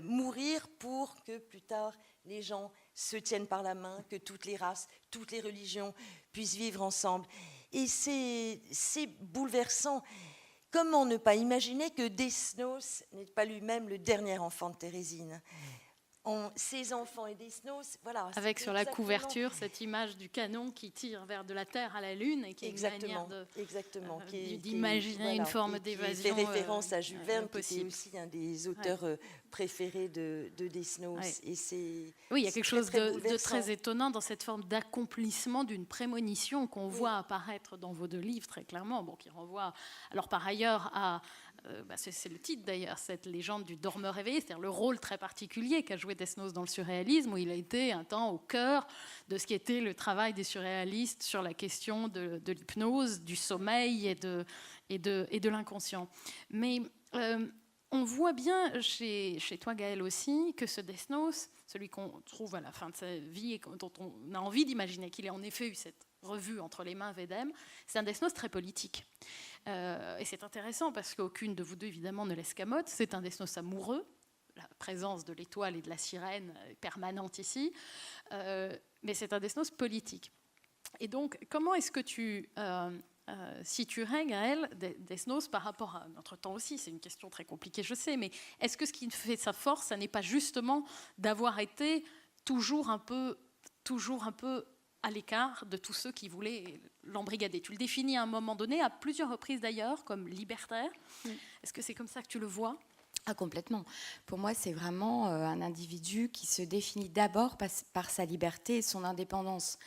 mourir pour que plus tard les gens se tiennent par la main, que toutes les races, toutes les religions puissent vivre ensemble. Et c'est bouleversant. Comment ne pas imaginer que Desnos n'est pas lui-même le dernier enfant de Thérésine? Ses enfants et Desnos, voilà. Avec sur la couverture cette image du canon qui tire vers de la Terre à la Lune et qui est une manière d'imaginer une forme d'évasion. Qui fait référence à Jules Verne, qui est aussi un des auteurs préférés de Desnos. Et oui, il y a quelque chose de très étonnant dans cette forme d'accomplissement d'une prémonition qu'on voit apparaître dans vos deux livres très clairement, qui renvoie alors par ailleurs à c'est le titre d'ailleurs, cette légende du dormeur éveillé, c'est-à-dire le rôle très particulier qu'a joué Desnos dans le surréalisme, où il a été un temps au cœur de ce qui était le travail des surréalistes sur la question de l'hypnose, du sommeil et de l'inconscient. Mais on voit bien chez toi, Gaëlle, aussi, que ce Desnos, celui qu'on trouve à la fin de sa vie et dont on a envie d'imaginer qu'il ait en effet eu cette revue entre les mains Védème, c'est un Desnos très politique. Et c'est intéressant parce qu'aucune de vous deux, évidemment, ne l'escamote. C'est un Desnos amoureux. La présence de l'étoile et de la sirène est permanente ici. Mais c'est un Desnos politique. Et donc, comment est-ce que tu situerais, Gaëlle, Desnos par rapport à notre temps aussi? C'est une question très compliquée, je sais, mais est-ce que ce qui fait sa force, ça n'est pas justement d'avoir été toujours un peu à l'écart de tous ceux qui voulaient l'embrigader? Tu le définis à un moment donné, à plusieurs reprises d'ailleurs, comme libertaire. Est-ce que c'est comme ça que tu le vois? Ah, complètement. Pour moi, c'est vraiment un individu qui se définit d'abord par sa liberté et son indépendance.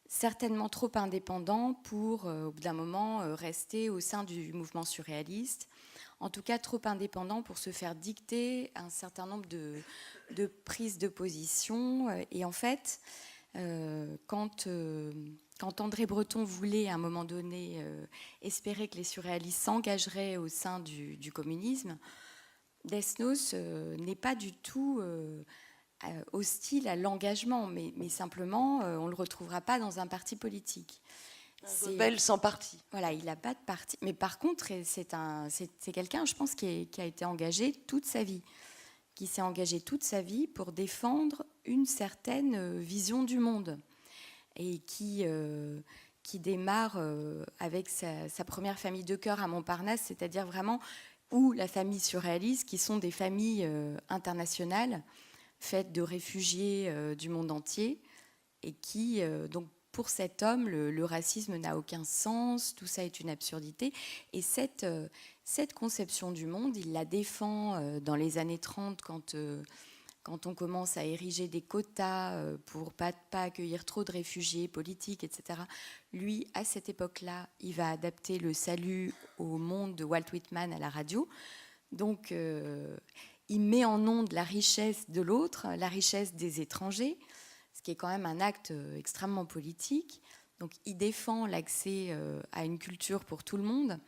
Certainement trop indépendant pour, au bout d'un moment, rester au sein du mouvement surréaliste. En tout cas, trop indépendant pour se faire dicter un certain nombre de prises de position. Et en fait, quand André Breton voulait à un moment donné espérer que les surréalistes s'engageraient au sein du communisme, Desnos n'est pas du tout hostile à l'engagement, mais simplement on ne le retrouvera pas dans un parti politique. C'est rebelle sans parti. Voilà, il n'a pas de parti. Mais par contre, c'est quelqu'un, je pense, qui a été engagé toute sa vie, qui s'est engagé toute sa vie pour défendre une certaine vision du monde et qui démarre avec sa première famille de cœur à Montparnasse, c'est-à-dire vraiment où la famille surréaliste, qui sont des familles internationales faites de réfugiés du monde entier et qui, donc, pour cet homme, le racisme n'a aucun sens, tout ça est une absurdité. Et cette conception du monde, il la défend dans les années 30 quand on commence à ériger des quotas pour pas accueillir trop de réfugiés politiques, etc. Lui, à cette époque-là, il va adapter le salut au monde de Walt Whitman à la radio. Donc, il met en onde la richesse de l'autre, la richesse des étrangers, ce qui est quand même un acte extrêmement politique. Donc, il défend l'accès à une culture pour tout le monde,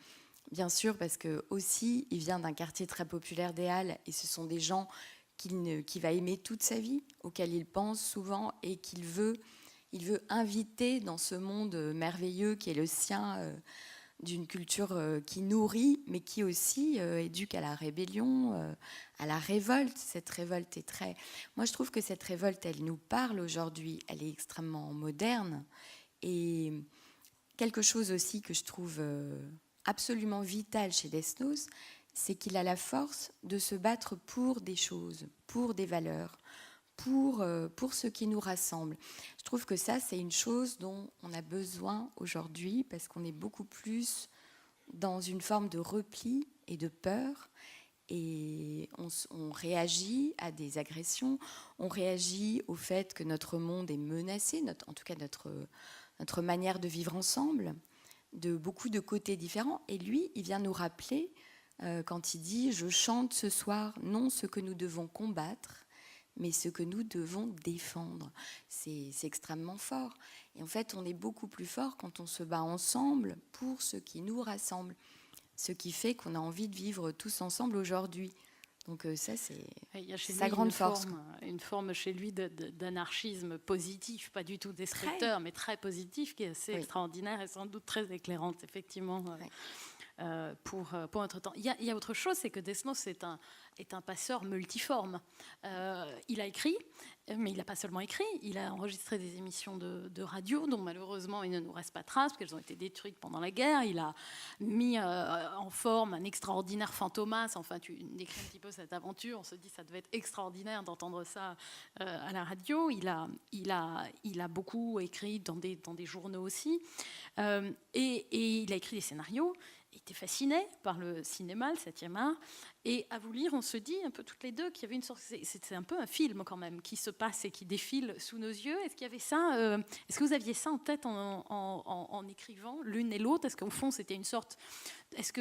bien sûr, parce que aussi, il vient d'un quartier très populaire des Halles, et ce sont des gens qu'il va aimer toute sa vie, auxquels il pense souvent, et qu'il veut inviter dans ce monde merveilleux qui est le sien, d'une culture qui nourrit, mais qui aussi éduque à la rébellion, à la révolte. Cette révolte est très... Moi, je trouve que cette révolte, elle nous parle aujourd'hui. Elle est extrêmement moderne. Et quelque chose aussi que je trouve absolument vital chez Desnos, c'est qu'il a la force de se battre pour des choses, pour des valeurs, pour ce qui nous rassemble. Je trouve que ça, c'est une chose dont on a besoin aujourd'hui parce qu'on est beaucoup plus dans une forme de repli et de peur. et on réagit à des agressions, on réagit au fait que notre monde est menacé, en tout cas notre manière de vivre ensemble, de beaucoup de côtés différents. Et lui, il vient nous rappeler, quand il dit « Je chante ce soir, non ce que nous devons combattre, mais ce que nous devons défendre ». C'est extrêmement fort. Et en fait, on est beaucoup plus fort quand on se bat ensemble pour ce qui nous rassemble. Ce qui fait qu'on a envie de vivre tous ensemble aujourd'hui. Donc ça, c'est sa grande force. Une forme chez lui d'anarchisme positif, pas du tout destructeur, mais très positif, qui est assez extraordinaire et sans doute très éclairante, effectivement, pour notre temps. Il y a autre chose, c'est que Desnos est un passeur multiforme. Il a écrit, mais il n'a pas seulement écrit, il a enregistré des émissions de radio dont malheureusement il ne nous reste pas trace parce qu'elles ont été détruites pendant la guerre. Il a mis en forme un extraordinaire fantomas. Enfin, tu décris un petit peu cette aventure, on se dit ça devait être extraordinaire d'entendre ça à la radio. Il a beaucoup écrit dans des journaux aussi, et il a écrit des scénarios. Il était fasciné par le cinéma, le 7e art, et à vous lire, on se dit un peu toutes les deux qu'il y avait une sorte, c'est un peu un film quand même qui se passe et qui défile sous nos yeux. Est-ce qu'il y avait ça est-ce que vous aviez ça en tête en écrivant l'une et l'autre? Est-ce qu'au fond c'était une sorte, est-ce que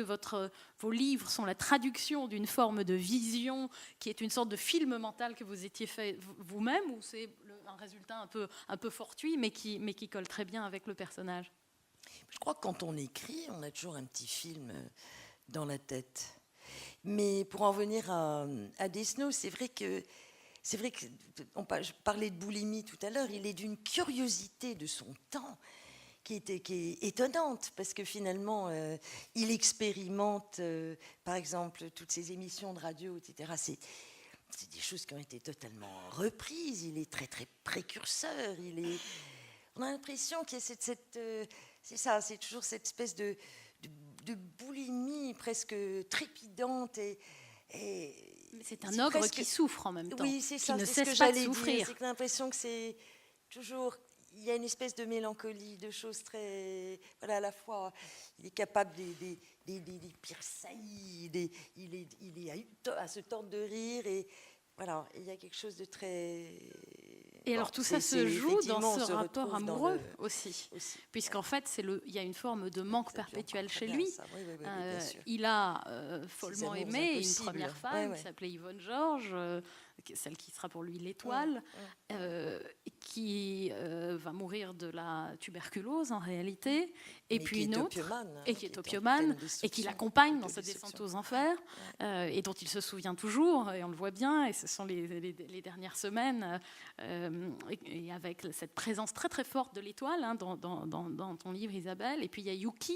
vos livres sont la traduction d'une forme de vision qui est une sorte de film mental que vous étiez fait vous-même, ou c'est un résultat un peu fortuit mais qui colle très bien avec le personnage? Je crois que quand on écrit, on a toujours un petit film dans la tête. Mais pour en venir à Desnos, c'est vrai que je parlais de boulimie tout à l'heure, il est d'une curiosité de son temps qui est étonnante, parce que finalement, il expérimente, par exemple, toutes ces émissions de radio, etc. C'est des choses qui ont été totalement reprises. Il est très, très précurseur. On a l'impression qu'il y a c'est ça, c'est toujours cette espèce de boulimie presque trépidante et c'est un ogre presque qui souffre en même temps. Oui, c'est ça, qui ne c'est cesse ce que pas de j'allais souffrir. dire. C'est que l'impression que c'est toujours, il y a une espèce de mélancolie, de choses très, voilà, à la fois, il est capable des pires saillies, il est à se tordre de rire, et voilà, il y a quelque chose de très... Et alors tout ça se joue dans ce rapport amoureux aussi. Puisqu'en fait, il y a une forme de manque perpétuel chez lui. Il a follement aimé une première femme qui s'appelait Yvonne Georges, celle qui sera pour lui l'étoile, qui va mourir de la tuberculose en réalité, et puis une autre, qui est opiomane, et qui l'accompagne dans sa descente aux enfers, et dont il se souvient toujours, et on le voit bien, et ce sont les dernières semaines, et avec cette présence très très forte de l'étoile dans ton livre, Isabelle. Et puis il y a Yuki,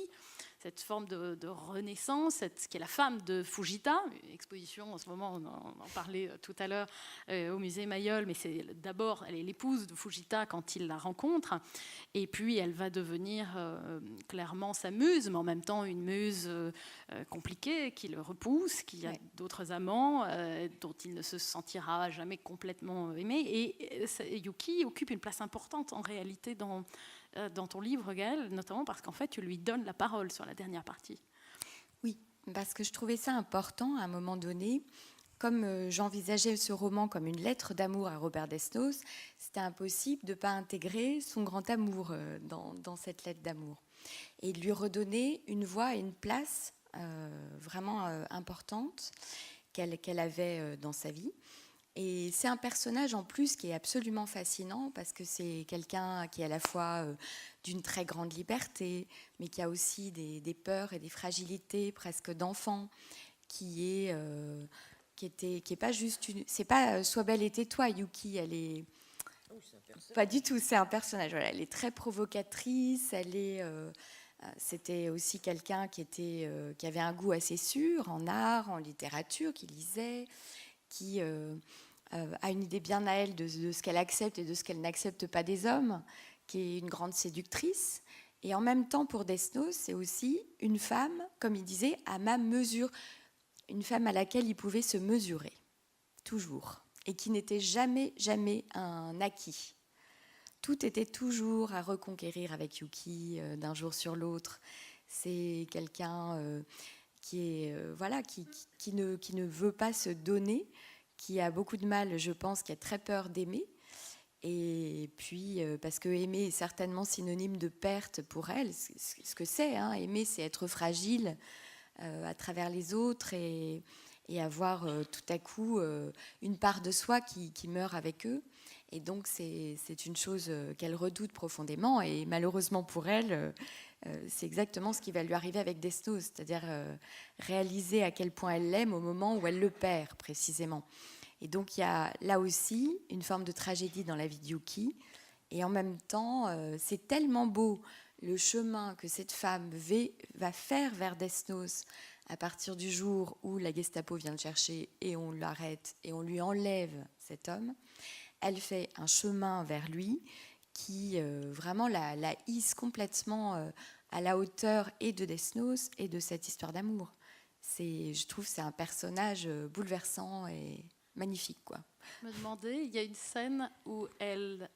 cette forme de renaissance, qui est la femme de Fujita, une exposition en ce moment, on en parlait tout à l'heure au musée Mayol, mais d'abord elle est l'épouse de Fujita quand il la rencontre, et puis elle va devenir clairement sa muse, mais en même temps une muse compliquée qui le repousse, qui a d'autres amants dont il ne se sentira jamais complètement aimé, et Yuki occupe une place importante en réalité dans ton livre, Gaëlle, notamment parce qu'en fait, tu lui donnes la parole sur la dernière partie. Oui, parce que je trouvais ça important à un moment donné. Comme j'envisageais ce roman comme une lettre d'amour à Robert Desnos, c'était impossible de ne pas intégrer son grand amour dans cette lettre d'amour. Et de lui redonner une voix et une place vraiment importante qu'elle avait dans sa vie. Et c'est un personnage en plus qui est absolument fascinant parce que c'est quelqu'un qui est à la fois d'une très grande liberté, mais qui a aussi des peurs et des fragilités presque d'enfant, qui est pas juste c'est pas sois belle et tais-toi, Yuki, elle est pas du tout, c'est un personnage. Voilà, elle est très provocatrice, c'était aussi quelqu'un qui avait un goût assez sûr en art, en littérature, qui lisait, qui a une idée bien à elle de ce qu'elle accepte et de ce qu'elle n'accepte pas des hommes, qui est une grande séductrice. Et en même temps, pour Desnos, c'est aussi une femme, comme il disait, à ma mesure, une femme à laquelle il pouvait se mesurer, toujours, et qui n'était jamais un acquis. Tout était toujours à reconquérir avec Yuki d'un jour sur l'autre. C'est quelqu'un qui ne veut pas se donner, qui a beaucoup de mal, je pense, qui a très peur d'aimer. Et puis, parce que aimer est certainement synonyme de perte pour elle, ce que c'est. Aimer, c'est être fragile à travers les autres et avoir tout à coup une part de soi qui meurt avec eux. Et donc, c'est une chose qu'elle redoute profondément. Et malheureusement pour elle, c'est exactement ce qui va lui arriver avec Desnos, c'est-à-dire réaliser à quel point elle l'aime au moment où elle le perd, précisément. Et donc, il y a là aussi une forme de tragédie dans la vie de Yuki. Et en même temps, c'est tellement beau le chemin que cette femme va faire vers Desnos à partir du jour où la Gestapo vient le chercher et on l'arrête et on lui enlève cet homme. Elle fait un chemin vers lui qui vraiment la hisse complètement à la hauteur et de Desnos et de cette histoire d'amour. Je trouve que c'est un personnage bouleversant et magnifique, quoi. Je me demandais, il y a une scène où elle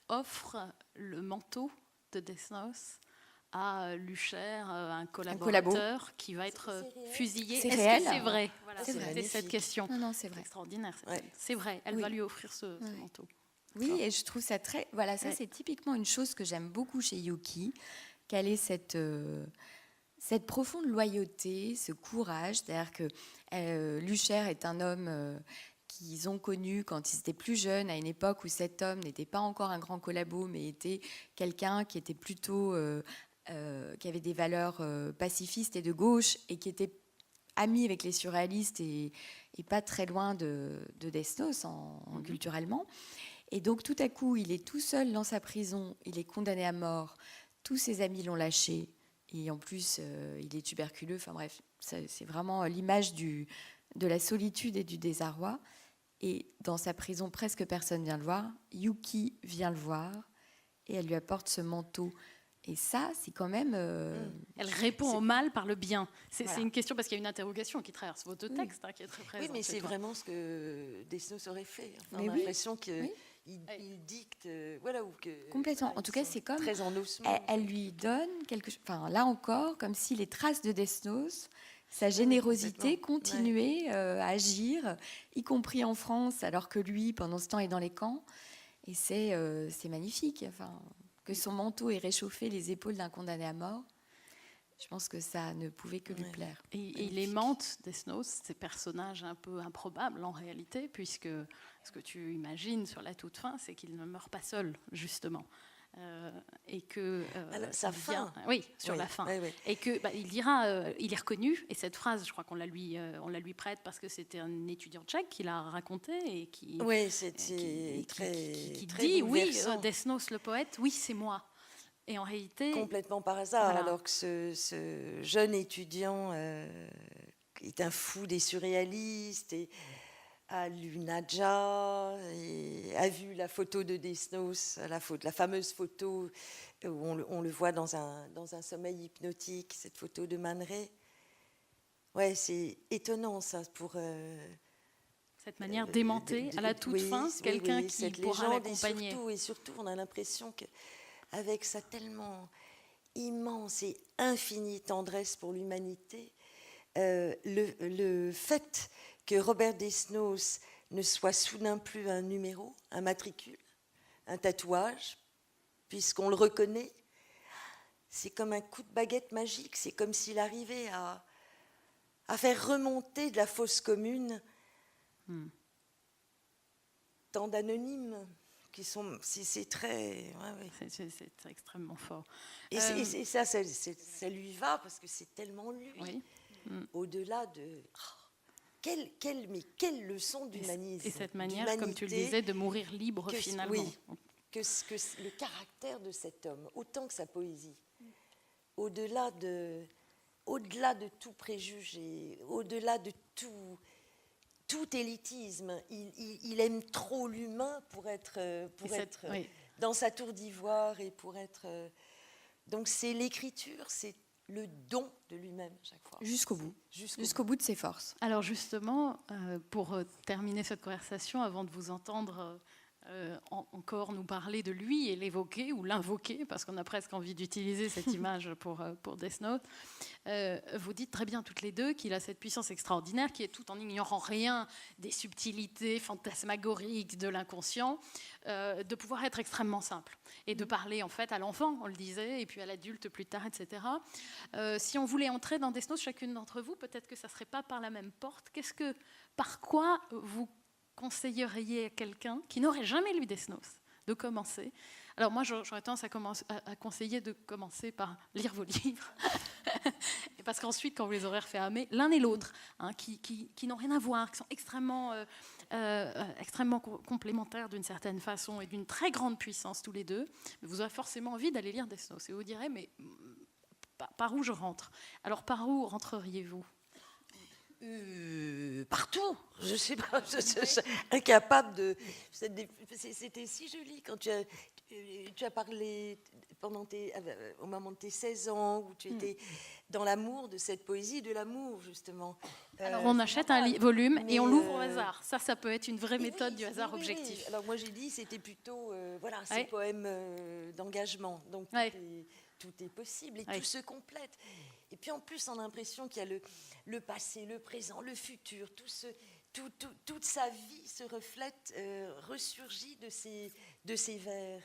offre le manteau de Desnos à Lucher, un collaborateur qui va être fusillé. C'est Est-ce réel, que c'est vrai? Voilà, c'est c'était magnifique. cette question. Non, c'est vrai. C'est extraordinaire. Ouais. C'est vrai, elle va lui offrir ce manteau. Oui, et je trouve ça très... Voilà, ça c'est typiquement une chose que j'aime beaucoup chez Yuki, qu'elle ait cette profonde loyauté, ce courage. C'est-à-dire que Lucher est un homme qu'ils ont connu quand ils étaient plus jeunes, à une époque où cet homme n'était pas encore un grand collabo, mais était quelqu'un qui était plutôt... qui avait des valeurs pacifistes et de gauche, et qui était ami avec les surréalistes et pas très loin de Desnos culturellement. Et donc tout à coup, il est tout seul dans sa prison, il est condamné à mort, tous ses amis l'ont lâché, et en plus, il est tuberculeux, enfin bref, c'est vraiment l'image de la solitude et du désarroi. Et dans sa prison, presque personne vient le voir. Yuki vient le voir, et elle lui apporte ce manteau. Et ça, c'est quand même... Elle répond au mal par le bien. C'est Voilà. une question, parce qu'il y a une interrogation qui traverse votre texte, qui est très présente. Oui, mais chez c'est toi. vraiment ce que Desnos aurait fait. Enfin, Mais on a l'impression qu'il dicte... voilà, ou que, Complètement. En tout cas, c'est comme... Très en osmose. Elle lui donne quelque chose... Enfin, là encore, comme si les traces de Desnos, sa générosité continuait à agir, y compris en France, alors que lui, pendant ce temps, est dans les camps. Et c'est magnifique. Enfin... que son manteau ait réchauffé les épaules d'un condamné à mort, je pense que ça ne pouvait que lui plaire. Et il aimante Desnos, ces personnages un peu improbables en réalité, puisque ce que tu imagines sur la toute fin, c'est qu'il ne meurt pas seul, justement. Et que sa fin, sur la fin, et que il dira, il est reconnu, et cette phrase, je crois qu'on la lui prête parce que c'était un étudiant tchèque qui l'a raconté et qui dit oui, Desnos le poète, oui c'est moi. Et en réalité, complètement par hasard, alors que ce jeune étudiant est un fou des surréalistes et a lu Nadja et a vu la photo de Desnos, la fameuse photo où on le voit dans un sommeil hypnotique, cette photo de Man Ray. Ouais, c'est étonnant ça pour cette manière d'aimenter à la toute fin quelqu'un qui pourra l'accompagner. Et surtout, on a l'impression qu'avec sa tellement immense et infinie tendresse pour l'humanité, le fait que Robert Desnos ne soit soudain plus un numéro, un matricule, un tatouage, puisqu'on le reconnaît, c'est comme un coup de baguette magique, c'est comme s'il arrivait à faire remonter de la fosse commune tant d'anonymes qui sont... C'est très... C'est extrêmement fort. Et ça lui va, parce que c'est tellement lui. Oui. Au-delà de... Quelle leçon d'humanisme. Et cette manière, comme tu le disais, de mourir libre finalement. Oui, que le caractère de cet homme, autant que sa poésie, au-delà de tout préjugé, au-delà de tout élitisme, il aime trop l'humain pour être dans sa tour d'ivoire et pour être... donc c'est l'écriture, c'est le don de lui-même chaque fois. Jusqu'au bout de ses forces. Alors justement, pour terminer cette conversation, avant de vous entendre encore nous parler de lui et l'évoquer ou l'invoquer, parce qu'on a presque envie d'utiliser cette image pour Death Note. Vous dites très bien toutes les deux qu'il a cette puissance extraordinaire qui est, tout en ignorant rien des subtilités fantasmagoriques de l'inconscient, de pouvoir être extrêmement simple et de parler en fait à l'enfant, on le disait, et puis à l'adulte plus tard, etc. Si on voulait entrer dans Death Note, chacune d'entre vous, peut-être que ça ne serait pas par la même porte. Par quoi vous conseilleriez à quelqu'un qui n'aurait jamais lu Death Note de commencer? Alors moi, j'aurais tendance à conseiller de commencer par lire vos livres. Et parce qu'ensuite, quand vous les aurez refait âmer, l'un et l'autre, hein, qui n'ont rien à voir, qui sont extrêmement complémentaires d'une certaine façon et d'une très grande puissance tous les deux, mais vous aurez forcément envie d'aller lire Death Note. Et vous direz, mais par où je rentre? Alors par où rentreriez-vous? Partout, je sais pas, je suis incapable de. C'était si joli quand tu as parlé au moment de tes 16 ans, où tu étais dans l'amour de cette poésie, de l'amour justement. Alors on achète un volume et on l'ouvre au hasard. Ça peut être une vraie méthode du hasard objectif. Oui. Alors moi j'ai dit c'était plutôt ces poèmes d'engagement. Donc tout est possible et tout se complète. Et puis en plus, on a l'impression qu'il y a le passé, le présent, le futur, toute sa vie se reflète, ressurgit de ces vers.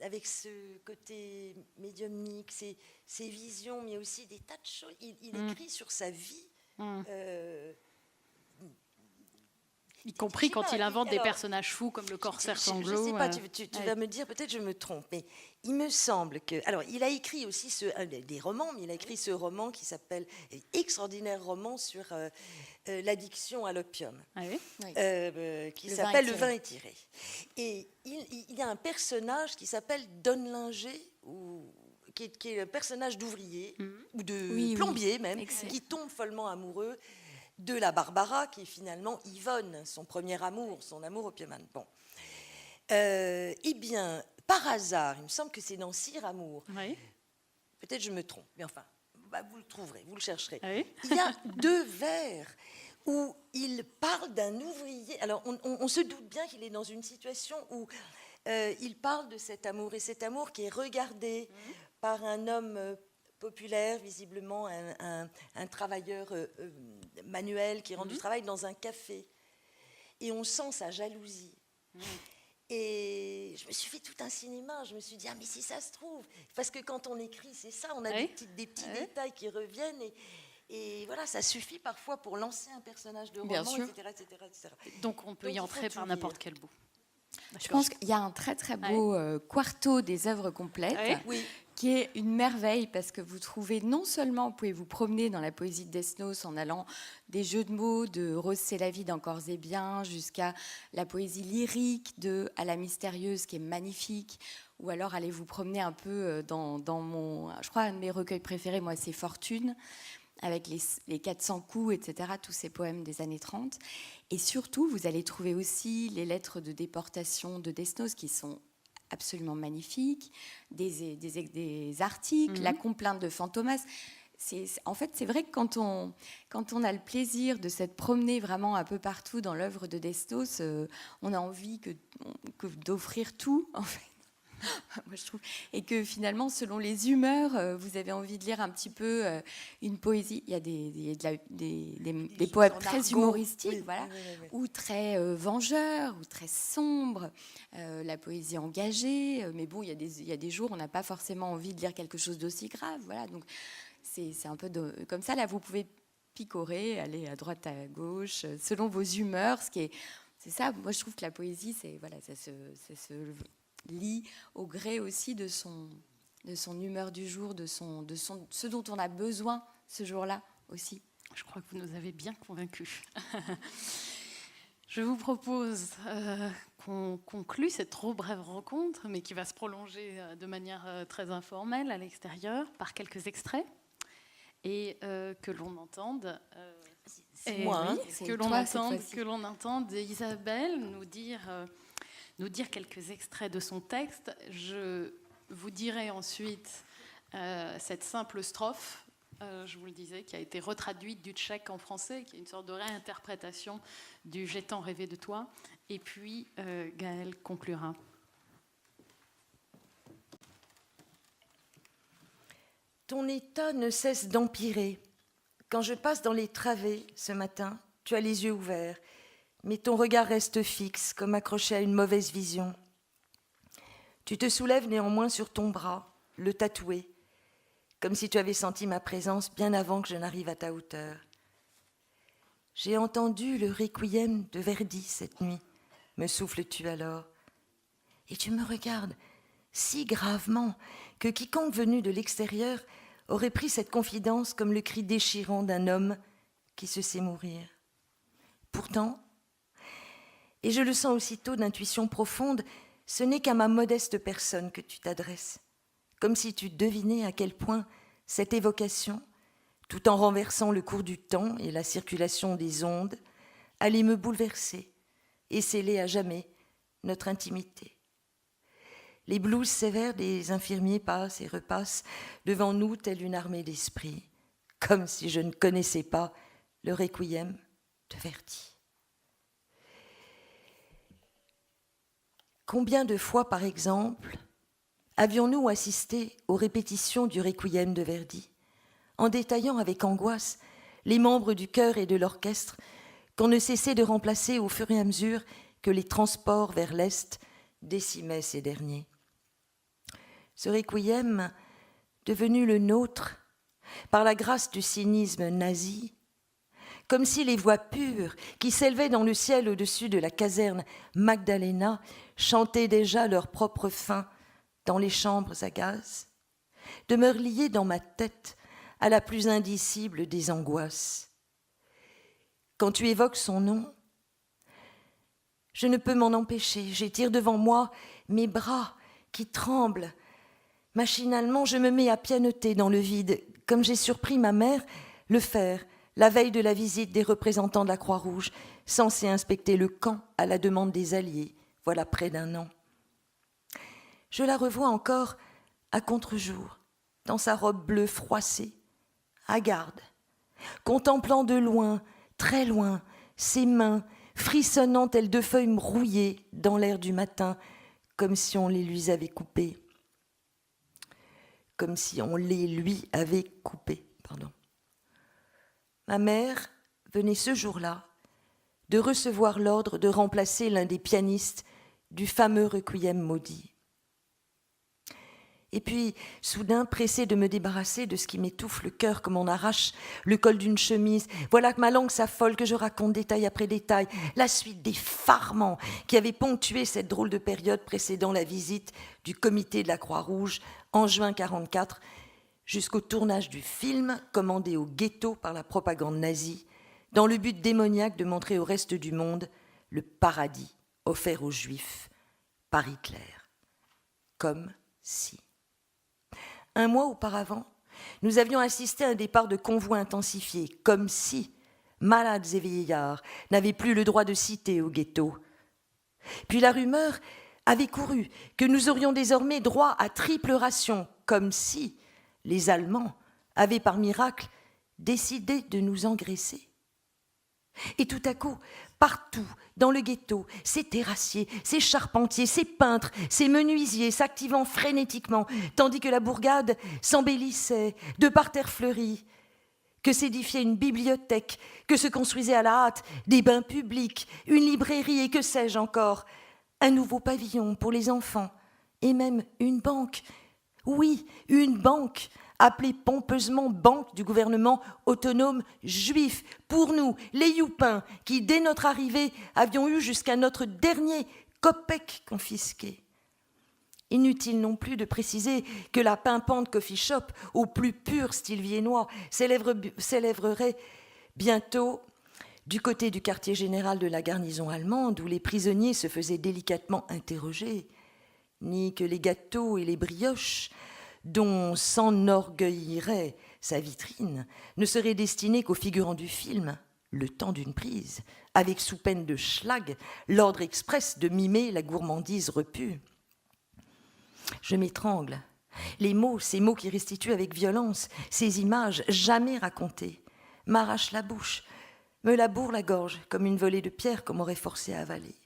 Avec ce côté médiumnique, ces visions, mais aussi des tas de choses. Il écrit sur sa vie. Y compris quand il invente des personnages fous comme le corsaire sanglot. Je ne sais pas, tu vas me dire, peut-être je me trompe, mais il me semble que... Alors, il a écrit aussi des romans, mais il a écrit ce roman qui s'appelle... Extraordinaire roman sur l'addiction à l'opium, qui s'appelle Le vin est tiré. Et il y a un personnage qui s'appelle Don Linger, qui est un personnage d'ouvrier, ou de plombier même, qui tombe follement amoureux de la Barbara, qui est finalement Yvonne, son premier amour, son amour opiumane. Bon. Eh bien, par hasard, il me semble que c'est dans Sire Amour. Oui. Peut-être je me trompe, mais enfin, vous le trouverez, vous le chercherez. Oui. Il y a 2 vers où il parle d'un ouvrier. Alors, on se doute bien qu'il est dans une situation où il parle de cet amour, et cet amour qui est regardé par un homme populaire, visiblement un travailleur manuel qui rend du travail dans un café. Et on sent sa jalousie. Et je me suis fait tout un cinéma. Je me suis dit, mais si ça se trouve. Parce que quand on écrit, c'est ça, on a des petits détails qui reviennent. Et voilà, ça suffit parfois pour lancer un personnage de roman, etc. Donc on peut y entrer par n'importe quel bout. Je pense qu'il y a un très très beau quarto des œuvres complètes, qui est une merveille, parce que vous trouvez, non seulement vous pouvez vous promener dans la poésie de Death Note en allant des jeux de mots de Rose c'est la vie d'Encore et bien jusqu'à la poésie lyrique de À la mystérieuse, qui est magnifique, ou alors allez vous promener un peu dans je crois un de mes recueils préférés, moi, c'est Fortune, avec les 400 coups, etc., tous ces poèmes des années 30. Et surtout, vous allez trouver aussi les lettres de déportation de Death Note, qui sont absolument magnifiques, des articles, la complainte de Fantomas. En fait, c'est vrai que quand on a le plaisir de s'être promené vraiment un peu partout dans l'œuvre de Death Note, on a envie d'offrir tout, en fait. Moi, je trouve. Et que finalement, selon les humeurs, vous avez envie de lire un petit peu une poésie. Il y a des poèmes très humoristiques, ou très vengeurs, ou très sombres, la poésie engagée. Mais bon, il y a des jours où on n'a pas forcément envie de lire quelque chose d'aussi grave. Voilà, donc c'est un peu comme ça. Là, vous pouvez picorer, aller à droite, à gauche, selon vos humeurs. C'est ça. Moi, je trouve que la poésie, ça se lit au gré aussi de son humeur du jour, de ce dont on a besoin ce jour-là aussi. Je crois que vous nous avez bien convaincus. Je vous propose qu'on conclue cette trop brève rencontre, mais qui va se prolonger de manière très informelle à l'extérieur, par quelques extraits, et que l'on entende... que l'on entende Isabelle nous dire quelques extraits de son texte. Je vous dirai ensuite cette simple strophe je vous le disais, qui a été retraduite du tchèque en français, qui est une sorte de réinterprétation du « J'ai tant rêvé de toi ». Et puis, Gaëlle conclura. Ton état ne cesse d'empirer. Quand je passe dans les travées ce matin, tu as les yeux ouverts, mais ton regard reste fixe, comme accroché à une mauvaise vision. Tu te soulèves néanmoins sur ton bras, le tatoué, comme si tu avais senti ma présence bien avant que je n'arrive à ta hauteur. J'ai entendu le requiem de Verdi cette nuit, me souffles-tu alors. Et tu me regardes si gravement que quiconque venu de l'extérieur aurait pris cette confidence comme le cri déchirant d'un homme qui se sait mourir. Pourtant, et je le sens aussitôt d'intuition profonde, ce n'est qu'à ma modeste personne que tu t'adresses, comme si tu devinais à quel point cette évocation, tout en renversant le cours du temps et la circulation des ondes, allait me bouleverser et sceller à jamais notre intimité. Les blouses sévères des infirmiers passent et repassent devant nous telle une armée d'esprits, comme si je ne connaissais pas le requiem de Verdi. Combien de fois, par exemple, avions-nous assisté aux répétitions du requiem de Verdi, en détaillant avec angoisse les membres du chœur et de l'orchestre qu'on ne cessait de remplacer au fur et à mesure que les transports vers l'Est décimaient ces derniers. Ce requiem, devenu le nôtre, par la grâce du cynisme nazi, comme si les voix pures qui s'élevaient dans le ciel au-dessus de la caserne Magdalena chantaient déjà leur propre fin dans les chambres à gaz, demeurent liées dans ma tête à la plus indicible des angoisses. Quand tu évoques son nom, je ne peux m'en empêcher. J'étire devant moi mes bras qui tremblent. Machinalement, je me mets à pianoter dans le vide, comme j'ai surpris ma mère le faire la veille de la visite des représentants de la Croix-Rouge, censés inspecter le camp à la demande des Alliés, voilà près d'un an. Je la revois encore à contre-jour, dans sa robe bleue froissée, à garde, contemplant de loin, très loin, ses mains frissonnant telles deux feuilles rouillées dans l'air du matin, comme si on les lui avait coupées. Comme si on les lui avait coupées, pardon. Ma mère venait ce jour-là de recevoir l'ordre de remplacer l'un des pianistes du fameux requiem maudit. Et puis, soudain, pressée de me débarrasser de ce qui m'étouffe le cœur comme on arrache le col d'une chemise, voilà que ma langue s'affole, que je raconte détail après détail la suite des farments qui avaient ponctué cette drôle de période précédant la visite du comité de la Croix-Rouge en juin 1944, jusqu'au tournage du film commandé au ghetto par la propagande nazie, dans le but démoniaque de montrer au reste du monde le paradis offert aux Juifs par Hitler. Comme si. Un mois auparavant, nous avions assisté à un départ de convoi intensifié, comme si malades et vieillards n'avaient plus le droit de citer au ghetto. Puis la rumeur avait couru que nous aurions désormais droit à triple ration, comme si les Allemands avaient par miracle décidé de nous engraisser. Et tout à coup, partout, dans le ghetto, ces terrassiers, ces charpentiers, ces peintres, ces menuisiers s'activant frénétiquement, tandis que la bourgade s'embellissait de parterres fleuris, que s'édifiait une bibliothèque, que se construisait à la hâte des bains publics, une librairie et que sais-je encore, un nouveau pavillon pour les enfants, et même une banque. Oui, une banque, appelée pompeusement Banque du gouvernement autonome juif, pour nous, les Youpins, qui, dès notre arrivée, avions eu jusqu'à notre dernier kopek confisqué. Inutile non plus de préciser que la pimpante coffee shop, au plus pur style viennois, s'élèverait bientôt du côté du quartier général de la garnison allemande, où les prisonniers se faisaient délicatement interroger, ni que les gâteaux et les brioches dont s'enorgueillirait sa vitrine ne seraient destinés qu'aux figurants du film, le temps d'une prise, avec sous peine de schlag l'ordre express de mimer la gourmandise repue. Je m'étrangle. Les mots, ces mots qui restituent avec violence, ces images jamais racontées, m'arrachent la bouche, me labourent la gorge comme une volée de pierre qu'on m'aurait forcé à avaler.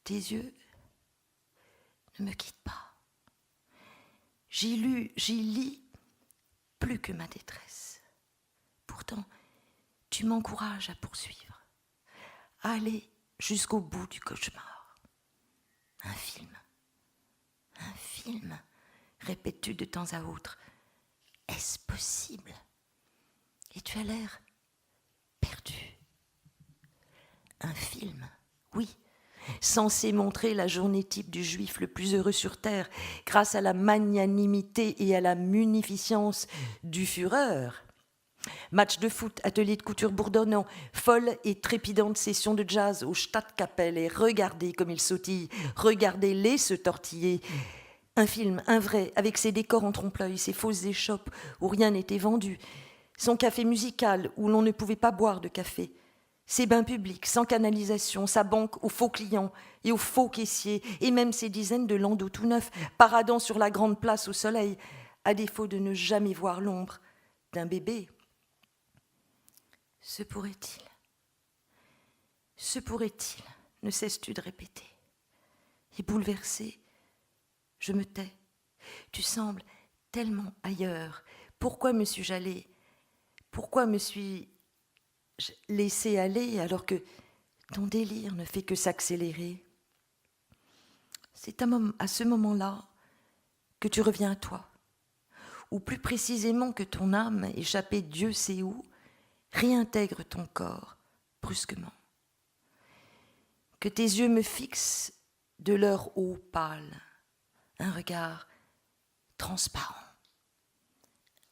Tes yeux ne me quittent pas. J'y lis plus que ma détresse. Pourtant, tu m'encourages à poursuivre, à aller jusqu'au bout du cauchemar. Un film, répètes-tu de temps à autre. Est-ce possible? Et tu as l'air perdu. Un film, oui, censé montrer la journée type du juif le plus heureux sur terre, grâce à la magnanimité et à la munificence du Führer. Match de foot, atelier de couture bourdonnant, folle et trépidante session de jazz au Stadtkapelle, et regardez comme il sautille, regardez-les se tortiller. Un film, un vrai, avec ses décors en trompe-l'œil, ses fausses échoppes où rien n'était vendu, son café musical où l'on ne pouvait pas boire de café, ses bains publics sans canalisation, sa banque aux faux clients et aux faux caissiers, et même ses dizaines de landaux tout neufs paradant sur la grande place au soleil, à défaut de ne jamais voir l'ombre d'un bébé. Se pourrait-il, ne cesses-tu de répéter? Et bouleversée, je me tais. Tu sembles tellement ailleurs. Pourquoi me suis-je allée? Pourquoi me suis-je laissée aller alors que ton délire ne fait que s'accélérer? C'est à ce moment-là que tu reviens à toi, ou plus précisément que ton âme, échappée Dieu sait où, réintègre ton corps brusquement. Que tes yeux me fixent de leur eau pâle, un regard transparent,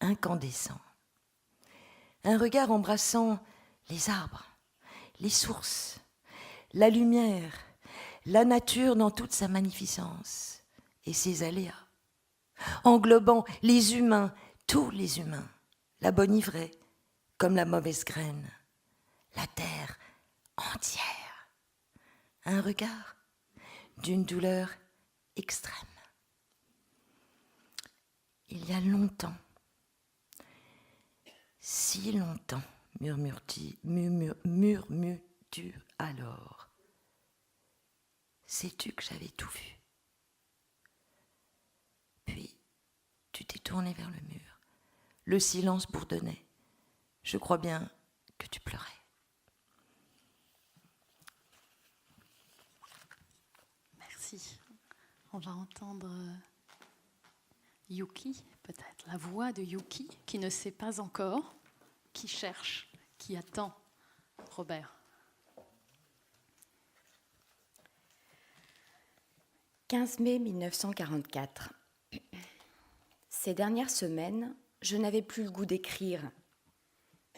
incandescent, un regard embrassant les arbres, les sources, la lumière, la nature dans toute sa magnificence et ses aléas, englobant les humains, tous les humains, la bonne ivraie comme la mauvaise graine, la terre entière, un regard d'une douleur extrême. Il y a longtemps, si longtemps, murmures-tu alors. Sais-tu que j'avais tout vu? Puis, tu t'es tourné vers le mur. Le silence bourdonnait. Je crois bien que tu pleurais. Merci. On va entendre Yuki, peut-être, la voix de Yuki, qui ne sait pas encore, qui cherche, qui attend Robert. 15 mai 1944. Ces dernières semaines, je n'avais plus le goût d'écrire.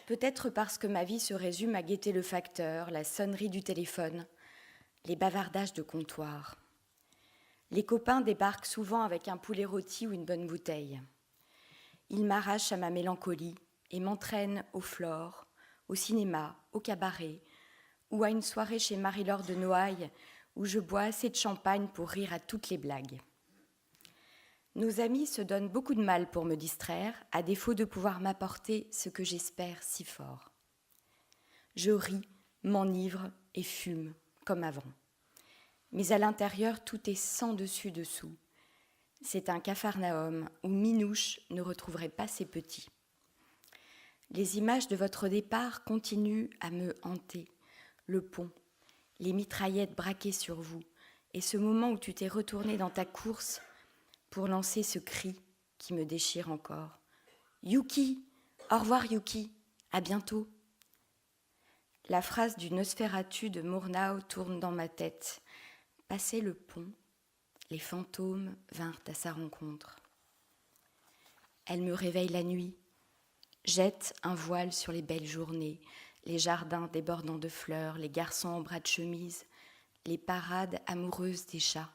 Peut-être parce que ma vie se résume à guetter le facteur, la sonnerie du téléphone, les bavardages de comptoir. Les copains débarquent souvent avec un poulet rôti ou une bonne bouteille. Ils m'arrachent à ma mélancolie et m'entraînent au Flore, au cinéma, au cabaret, ou à une soirée chez Marie-Laure de Noailles où je bois assez de champagne pour rire à toutes les blagues. Nos amis se donnent beaucoup de mal pour me distraire, à défaut de pouvoir m'apporter ce que j'espère si fort. Je ris, m'enivre et fume, comme avant. Mais à l'intérieur, tout est sans dessus-dessous. C'est un capharnaüm où Minouche ne retrouverait pas ses petits. Les images de votre départ continuent à me hanter. Le pont, les mitraillettes braquées sur vous, et ce moment où tu t'es retourné dans ta course pour lancer ce cri qui me déchire encore. Yuki, au revoir Yuki, à bientôt. La phrase du Nosferatu de Murnau tourne dans ma tête. Passé le pont, les fantômes vinrent à sa rencontre. Elle me réveille la nuit, jette un voile sur les belles journées, les jardins débordant de fleurs, les garçons en bras de chemise, les parades amoureuses des chats.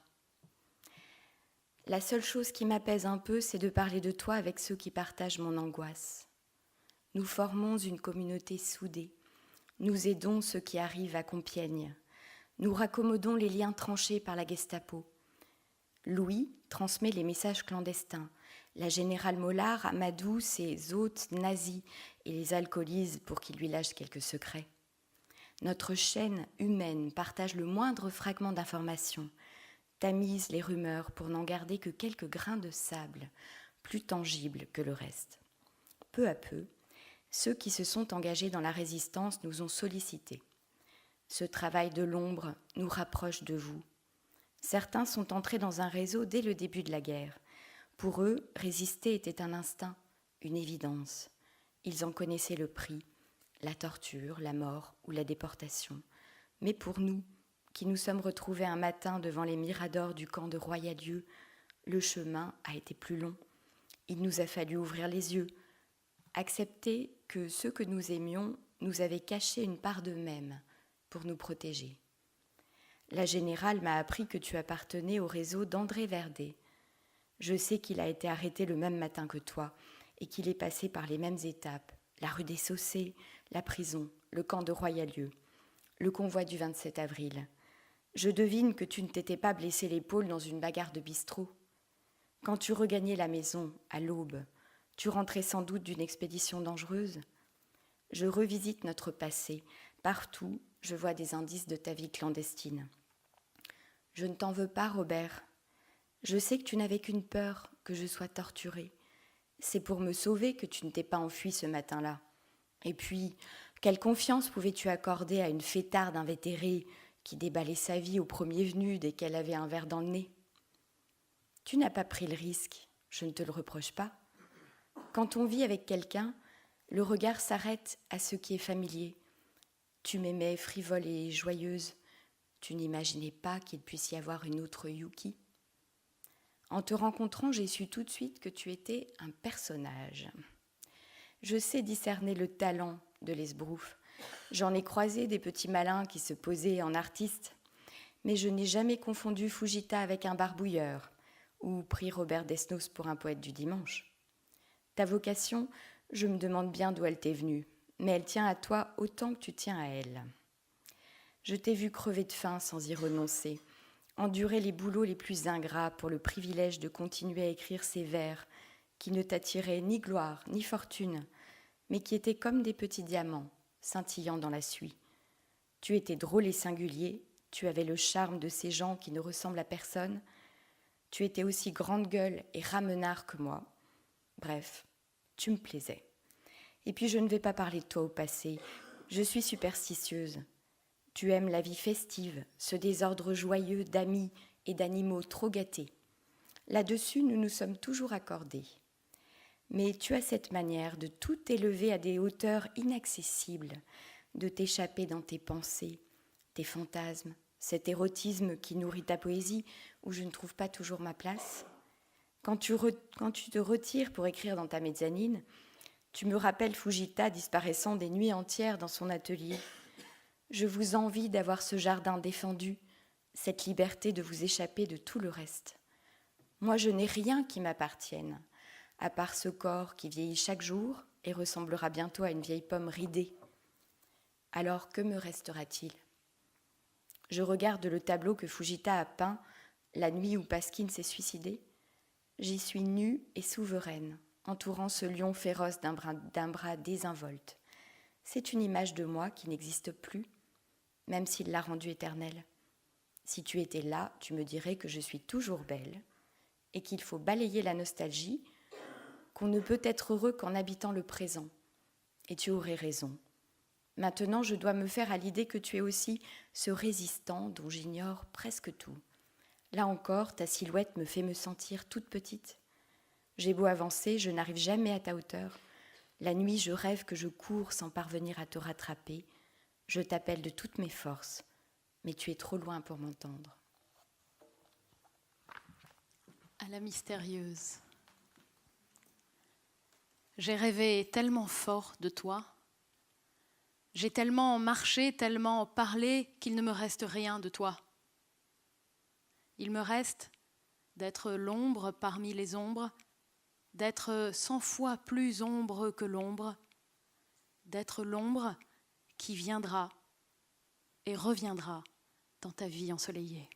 La seule chose qui m'apaise un peu, c'est de parler de toi avec ceux qui partagent mon angoisse. Nous formons une communauté soudée. Nous aidons ceux qui arrivent à Compiègne. Nous raccommodons les liens tranchés par la Gestapo. Louis transmet les messages clandestins. La générale Mollard amadoue ses hôtes nazis et les alcoolise pour qu'ils lui lâchent quelques secrets. Notre chaîne humaine partage le moindre fragment d'information, tamise les rumeurs pour n'en garder que quelques grains de sable, plus tangibles que le reste. Peu à peu, ceux qui se sont engagés dans la résistance nous ont sollicités. Ce travail de l'ombre nous rapproche de vous. Certains sont entrés dans un réseau dès le début de la guerre. Pour eux, résister était un instinct, une évidence. Ils en connaissaient le prix, la torture, la mort ou la déportation. Mais pour nous, qui nous sommes retrouvés un matin devant les miradors du camp de Royalieu, le chemin a été plus long. Il nous a fallu ouvrir les yeux, accepter que ceux que nous aimions nous avaient caché une part d'eux-mêmes pour nous protéger. La générale m'a appris que tu appartenais au réseau d'André Verdet. Je sais qu'il a été arrêté le même matin que toi et qu'il est passé par les mêmes étapes, la rue des Saussaies, la prison, le camp de Royalieu, le convoi du 27 avril. Je devine que tu ne t'étais pas blessé l'épaule dans une bagarre de bistrot. Quand tu regagnais la maison, à l'aube, tu rentrais sans doute d'une expédition dangereuse. Je revisite notre passé. Partout, je vois des indices de ta vie clandestine. Je ne t'en veux pas, Robert. Je sais que tu n'avais qu'une peur, que je sois torturée. C'est pour me sauver que tu ne t'es pas enfui ce matin-là. Et puis, quelle confiance pouvais-tu accorder à une fêtarde invétérée qui déballait sa vie au premier venu dès qu'elle avait un verre dans le nez? Tu n'as pas pris le risque, je ne te le reproche pas. Quand on vit avec quelqu'un, le regard s'arrête à ce qui est familier. Tu m'aimais frivole et joyeuse. Tu n'imaginais pas qu'il puisse y avoir une autre Yuki. En te rencontrant, j'ai su tout de suite que tu étais un personnage. Je sais discerner le talent de l'esbrouf. J'en ai croisé des petits malins qui se posaient en artistes, mais je n'ai jamais confondu Fujita avec un barbouilleur ou pris Robert Desnos pour un poète du dimanche. Ta vocation, je me demande bien d'où elle t'est venue, mais elle tient à toi autant que tu tiens à elle. Je t'ai vu crever de faim sans y renoncer, endurer les boulots les plus ingrats pour le privilège de continuer à écrire ces vers qui ne t'attiraient ni gloire ni fortune, mais qui étaient comme des petits diamants, scintillant dans la suie. Tu étais drôle et singulier, tu avais le charme de ces gens qui ne ressemblent à personne, tu étais aussi grande gueule et ramenard que moi. Bref, tu me plaisais. Et puis je ne vais pas parler de toi au passé, je suis superstitieuse. Tu aimes la vie festive, ce désordre joyeux d'amis et d'animaux trop gâtés. Là-dessus, nous nous sommes toujours accordés. Mais tu as cette manière de tout élever à des hauteurs inaccessibles, de t'échapper dans tes pensées, tes fantasmes, cet érotisme qui nourrit ta poésie où je ne trouve pas toujours ma place. Quand tu te retires pour écrire dans ta mezzanine, tu me rappelles Fujita disparaissant des nuits entières dans son atelier. Je vous envie d'avoir ce jardin défendu, cette liberté de vous échapper de tout le reste. Moi, je n'ai rien qui m'appartienne, à part ce corps qui vieillit chaque jour et ressemblera bientôt à une vieille pomme ridée. Alors, que me restera-t-il ? Je regarde le tableau que Fujita a peint la nuit où Pasquine s'est suicidé. J'y suis nue et souveraine, entourant ce lion féroce d'un bras désinvolte. C'est une image de moi qui n'existe plus, même s'il l'a rendue éternelle. Si tu étais là, tu me dirais que je suis toujours belle et qu'il faut balayer la nostalgie, qu'on ne peut être heureux qu'en habitant le présent. Et tu aurais raison. Maintenant, je dois me faire à l'idée que tu es aussi ce résistant dont j'ignore presque tout. Là encore, ta silhouette me fait me sentir toute petite. J'ai beau avancer, je n'arrive jamais à ta hauteur. La nuit, je rêve que je cours sans parvenir à te rattraper. Je t'appelle de toutes mes forces, mais tu es trop loin pour m'entendre. À la mystérieuse. J'ai rêvé tellement fort de toi. J'ai tellement marché, tellement parlé qu'il ne me reste rien de toi. Il me reste d'être l'ombre parmi les ombres, d'être 100 fois plus ombre que l'ombre, d'être l'ombre qui viendra et reviendra dans ta vie ensoleillée.